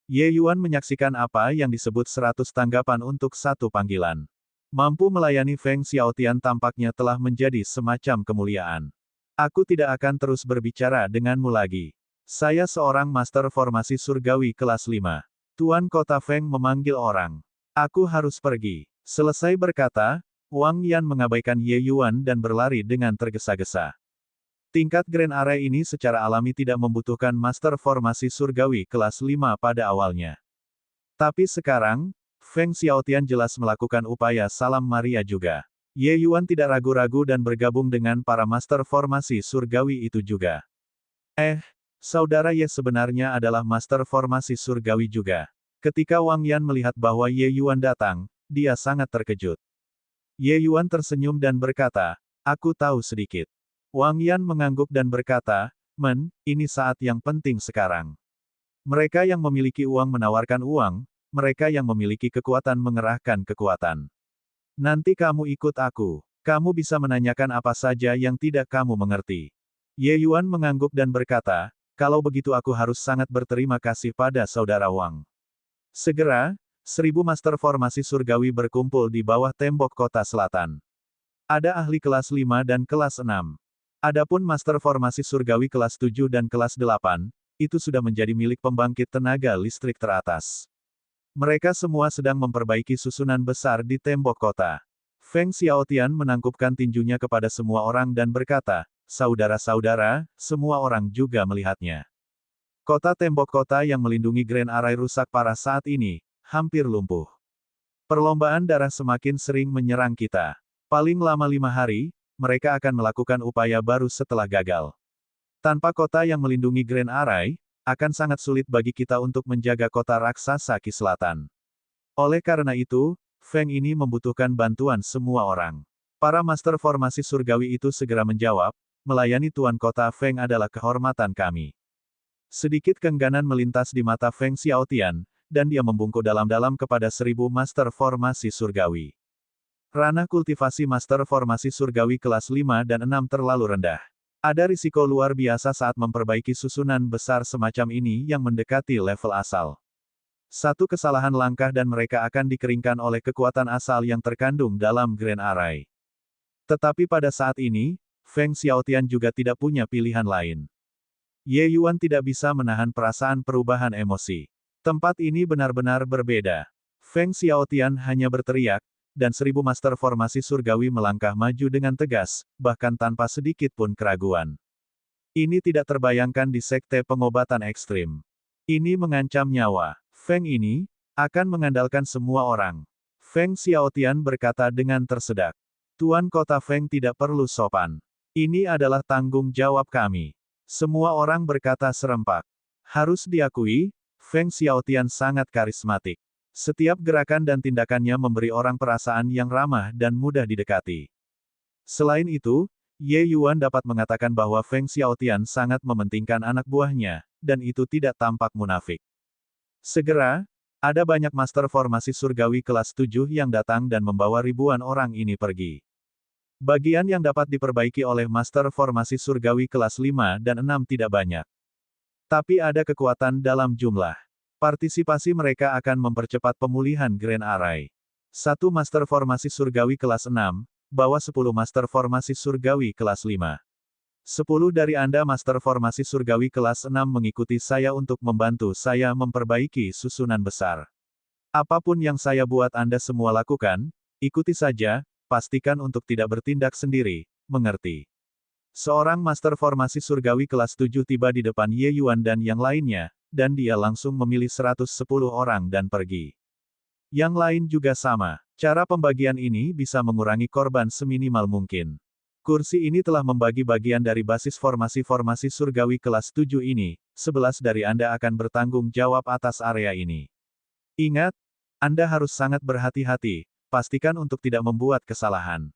Ye Yuan menyaksikan apa yang disebut 100 tanggapan untuk satu panggilan. Mampu melayani Feng Xiaotian tampaknya telah menjadi semacam kemuliaan. Aku tidak akan terus berbicara denganmu lagi. Saya seorang master formasi surgawi kelas 5. Tuan Kota Feng memanggil orang. Aku harus pergi. Selesai berkata, Wang Yan mengabaikan Ye Yuan dan berlari dengan tergesa-gesa. Tingkat Grand Array ini secara alami tidak membutuhkan master formasi surgawi kelas 5 pada awalnya. Tapi sekarang, Feng Xiaotian jelas melakukan upaya salam Maria juga. Ye Yuan tidak ragu-ragu dan bergabung dengan para master formasi surgawi itu juga. Saudara Ye sebenarnya adalah master formasi surgawi juga. Ketika Wang Yan melihat bahwa Ye Yuan datang, dia sangat terkejut. Ye Yuan tersenyum dan berkata, aku tahu sedikit. Wang Yan mengangguk dan berkata, ini saat yang penting sekarang. Mereka yang memiliki uang menawarkan uang, mereka yang memiliki kekuatan mengerahkan kekuatan. Nanti kamu ikut aku. Kamu bisa menanyakan apa saja yang tidak kamu mengerti. Ye Yuan mengangguk dan berkata, kalau begitu aku harus sangat berterima kasih pada saudara Wang. Segera, 1000 master formasi surgawi berkumpul di bawah tembok kota selatan. Ada ahli kelas 5 dan kelas 6. Adapun master formasi surgawi kelas 7 dan kelas 8, itu sudah menjadi milik pembangkit tenaga listrik teratas. Mereka semua sedang memperbaiki susunan besar di tembok kota. Feng Xiaotian menangkupkan tinjunya kepada semua orang dan berkata, saudara-saudara, semua orang juga melihatnya. Kota tembok kota yang melindungi Grand Array rusak parah saat ini, hampir lumpuh. Perlombaan darah semakin sering menyerang kita. Paling lama 5 hari, mereka akan melakukan upaya baru setelah gagal. Tanpa kota yang melindungi Grand Array, akan sangat sulit bagi kita untuk menjaga kota raksasa Qi Selatan. Oleh karena itu, Feng ini membutuhkan bantuan semua orang. Para master formasi surgawi itu segera menjawab, melayani Tuan Kota Feng adalah kehormatan kami. Sedikit kengganan melintas di mata Feng Xiaotian, dan dia membungkuk dalam-dalam kepada 1000 master formasi surgawi. Ranah kultivasi master formasi surgawi kelas 5 dan 6 terlalu rendah. Ada risiko luar biasa saat memperbaiki susunan besar semacam ini yang mendekati level asal. Satu kesalahan langkah dan mereka akan dikeringkan oleh kekuatan asal yang terkandung dalam Grand Array. Tetapi pada saat ini, Feng Xiaotian juga tidak punya pilihan lain. Ye Yuan tidak bisa menahan perasaan perubahan emosi. Tempat ini benar-benar berbeda. Feng Xiaotian hanya berteriak, dan 1000 master formasi surgawi melangkah maju dengan tegas, bahkan tanpa sedikit pun keraguan. Ini tidak terbayangkan di sekte pengobatan ekstrim. Ini mengancam nyawa. Feng ini akan mengandalkan semua orang. Feng Xiaotian berkata dengan tersedak. Tuan Kota Feng tidak perlu sopan. Ini adalah tanggung jawab kami. Semua orang berkata serempak. Harus diakui, Feng Xiaotian sangat karismatik. Setiap gerakan dan tindakannya memberi orang perasaan yang ramah dan mudah didekati. Selain itu, Ye Yuan dapat mengatakan bahwa Feng Xiaotian sangat mementingkan anak buahnya, dan itu tidak tampak munafik. Segera, ada banyak master formasi surgawi kelas 7 yang datang dan membawa ribuan orang ini pergi. Bagian yang dapat diperbaiki oleh master formasi surgawi kelas 5 dan 6 tidak banyak. Tapi ada kekuatan dalam jumlah. Partisipasi mereka akan mempercepat pemulihan Grand Array. Satu master formasi surgawi kelas 6, bawa 10 master formasi surgawi kelas 5. 10 dari Anda master formasi surgawi kelas 6 mengikuti saya untuk membantu saya memperbaiki susunan besar. Apapun yang saya buat Anda semua lakukan, ikuti saja, pastikan untuk tidak bertindak sendiri, mengerti? Seorang master formasi surgawi kelas 7 tiba di depan Ye Yuan dan yang lainnya, dan dia langsung memilih 110 orang dan pergi. Yang lain juga sama. Cara pembagian ini bisa mengurangi korban seminimal mungkin. Kursi ini telah membagi bagian dari basis formasi-formasi surgawi kelas 7 ini, 11 dari Anda akan bertanggung jawab atas area ini. Ingat, Anda harus sangat berhati-hati, pastikan untuk tidak membuat kesalahan.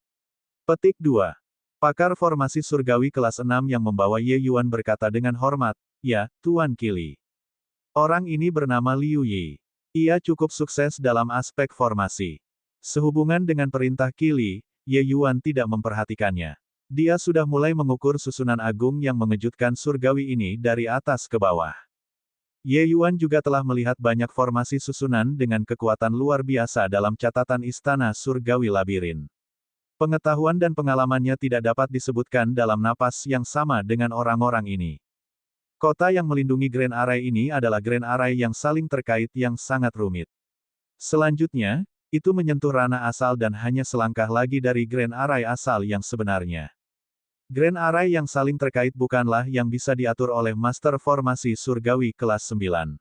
Petik 2. Pakar formasi surgawi kelas 6 yang membawa Ye Yuan berkata dengan hormat, ya, Tuan Qili. Orang ini bernama Liu Yi. Ia cukup sukses dalam aspek formasi. Sehubungan dengan perintah Qili, Ye Yuan tidak memperhatikannya. Dia sudah mulai mengukur susunan agung yang mengejutkan surgawi ini dari atas ke bawah. Ye Yuan juga telah melihat banyak formasi susunan dengan kekuatan luar biasa dalam catatan Istana Surgawi Labirin. Pengetahuan dan pengalamannya tidak dapat disebutkan dalam napas yang sama dengan orang-orang ini. Kota yang melindungi Grand Array ini adalah Grand Array yang saling terkait yang sangat rumit. Selanjutnya, itu menyentuh ranah asal dan hanya selangkah lagi dari Grand Array asal yang sebenarnya. Grand Array yang saling terkait bukanlah yang bisa diatur oleh Master Formasi Surgawi kelas 9.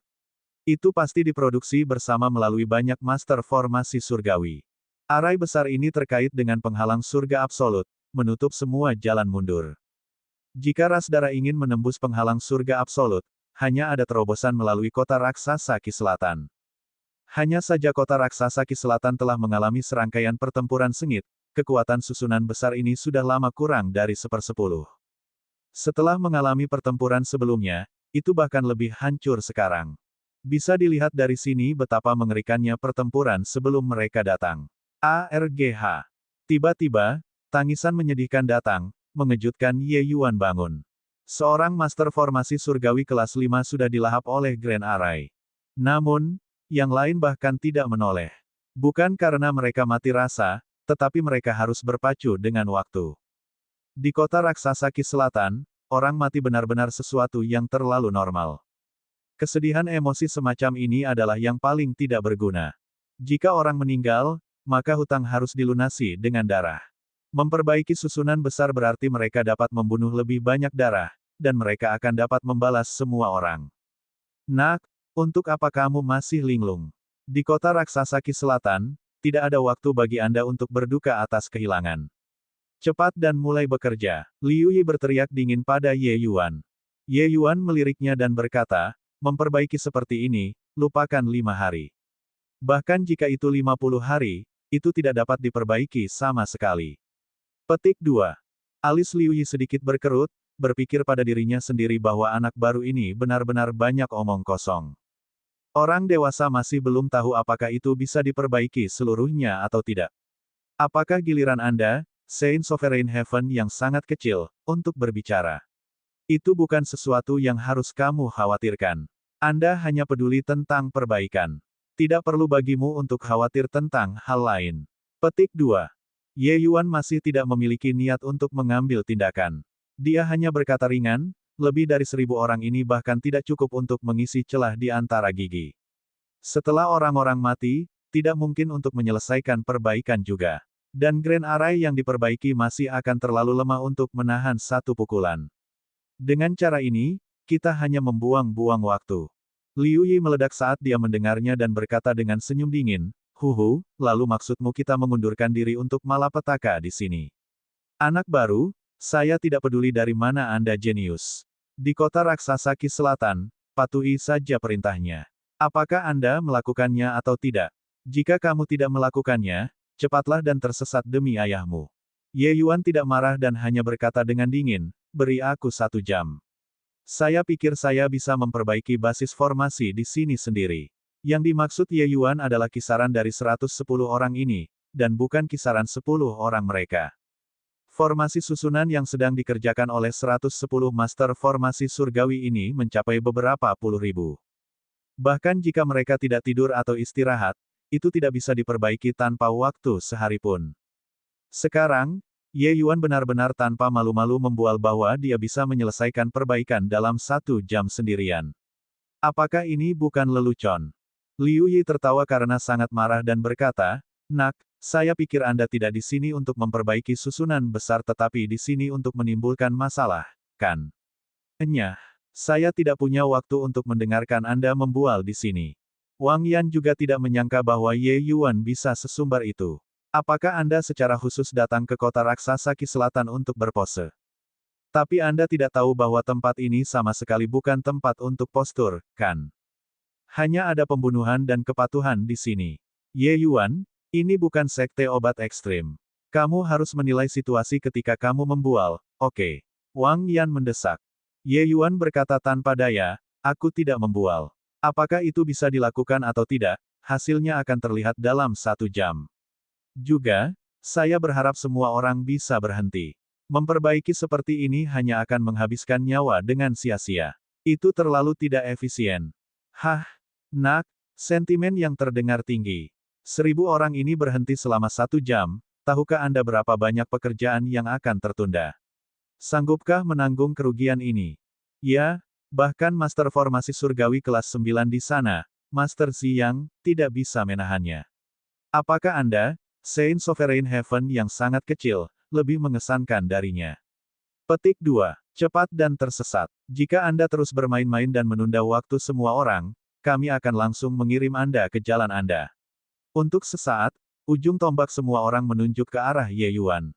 Itu pasti diproduksi bersama melalui banyak Master Formasi Surgawi. Array besar ini terkait dengan penghalang surga absolut, menutup semua jalan mundur. Jika ras darah ingin menembus penghalang surga absolut, hanya ada terobosan melalui kota raksasa Ki Selatan. Hanya saja kota raksasa Ki Selatan telah mengalami serangkaian pertempuran sengit, kekuatan susunan besar ini sudah lama kurang dari 1/10. Setelah mengalami pertempuran sebelumnya, itu bahkan lebih hancur sekarang. Bisa dilihat dari sini betapa mengerikannya pertempuran sebelum mereka datang. ARGH. Tiba-tiba, tangisan menyedihkan datang, mengejutkan Ye Yuan bangun. Seorang master formasi surgawi kelas 5 sudah dilahap oleh Grand Array. Namun, yang lain bahkan tidak menoleh. Bukan karena mereka mati rasa, tetapi mereka harus berpacu dengan waktu. Di kota raksasa Ki Selatan, orang mati benar-benar sesuatu yang terlalu normal. Kesedihan emosi semacam ini adalah yang paling tidak berguna. Jika orang meninggal, maka hutang harus dilunasi dengan darah. Memperbaiki susunan besar berarti mereka dapat membunuh lebih banyak darah, dan mereka akan dapat membalas semua orang. Nak, untuk apa kamu masih linglung? Di kota raksasa Ki Selatan, tidak ada waktu bagi Anda untuk berduka atas kehilangan. Cepat dan mulai bekerja. Liu Yi berteriak dingin pada Ye Yuan. Ye Yuan meliriknya dan berkata, memperbaiki seperti ini, lupakan 5 hari. Bahkan jika itu 50 hari, itu tidak dapat diperbaiki sama sekali. Petik 2. Alis Liu Yi sedikit berkerut, berpikir pada dirinya sendiri bahwa anak baru ini benar-benar banyak omong kosong. Orang dewasa masih belum tahu apakah itu bisa diperbaiki seluruhnya atau tidak. Apakah giliran Anda, Saint Sovereign Heaven yang sangat kecil, untuk berbicara? Itu bukan sesuatu yang harus kamu khawatirkan. Anda hanya peduli tentang perbaikan. Tidak perlu bagimu untuk khawatir tentang hal lain. Petik 2. Ye Yuan masih tidak memiliki niat untuk mengambil tindakan. Dia hanya berkata ringan, lebih dari 1000 orang ini bahkan tidak cukup untuk mengisi celah di antara gigi. Setelah orang-orang mati, tidak mungkin untuk menyelesaikan perbaikan juga. Dan Grand Array yang diperbaiki masih akan terlalu lemah untuk menahan satu pukulan. Dengan cara ini, kita hanya membuang-buang waktu. Liu Yi meledak saat dia mendengarnya dan berkata dengan senyum dingin, "Huhu, lalu maksudmu kita mengundurkan diri untuk malapetaka di sini?" Anak baru, saya tidak peduli dari mana Anda jenius. Di kota raksasa Ki Selatan, patuhi saja perintahnya. Apakah Anda melakukannya atau tidak? Jika kamu tidak melakukannya, cepatlah dan tersesat demi ayahmu. Ye Yuan tidak marah dan hanya berkata dengan dingin, beri aku 1 jam. Saya pikir saya bisa memperbaiki basis formasi di sini sendiri. Yang dimaksud Ye Yuan adalah kisaran dari 110 orang ini, dan bukan kisaran 10 orang mereka. Formasi susunan yang sedang dikerjakan oleh 110 master formasi surgawi ini mencapai beberapa puluh ribu. Bahkan jika mereka tidak tidur atau istirahat, itu tidak bisa diperbaiki tanpa waktu sehari pun. Sekarang, Ye Yuan benar-benar tanpa malu-malu membual bahwa dia bisa menyelesaikan perbaikan dalam 1 jam sendirian. Apakah ini bukan lelucon? Liu Yi tertawa karena sangat marah dan berkata, "Nak, saya pikir Anda tidak di sini untuk memperbaiki susunan besar tetapi di sini untuk menimbulkan masalah, kan?" "Enyah, saya tidak punya waktu untuk mendengarkan Anda membual di sini." Wang Yan juga tidak menyangka bahwa Ye Yuan bisa sesumbar itu. "Apakah Anda secara khusus datang ke kota raksasa Ki Selatan untuk berpose? Tapi Anda tidak tahu bahwa tempat ini sama sekali bukan tempat untuk postur, kan? Hanya ada pembunuhan dan kepatuhan di sini. Ye Yuan, ini bukan sekte obat ekstrim. Kamu harus menilai situasi ketika kamu membual, oke?" Wang Yan mendesak. Ye Yuan berkata tanpa daya, "Aku tidak membual. Apakah itu bisa dilakukan atau tidak, hasilnya akan terlihat dalam 1 jam. Juga, saya berharap semua orang bisa berhenti." Memperbaiki seperti ini hanya akan menghabiskan nyawa dengan sia-sia. Itu terlalu tidak efisien. Hah, nak, sentimen yang terdengar tinggi. 1000 orang ini berhenti selama 1 jam, tahukah Anda berapa banyak pekerjaan yang akan tertunda? Sanggupkah menanggung kerugian ini? Ya, bahkan Master Formasi Surgawi kelas 9 di sana, Master Ziyang, tidak bisa menahannya. Apakah Anda, Saint Sovereign Heaven yang sangat kecil, lebih mengesankan darinya? Petik 2. Cepat dan tersesat. Jika Anda terus bermain-main dan menunda waktu semua orang, kami akan langsung mengirim Anda ke jalan Anda. Untuk sesaat, ujung tombak semua orang menunjuk ke arah Ye Yuan.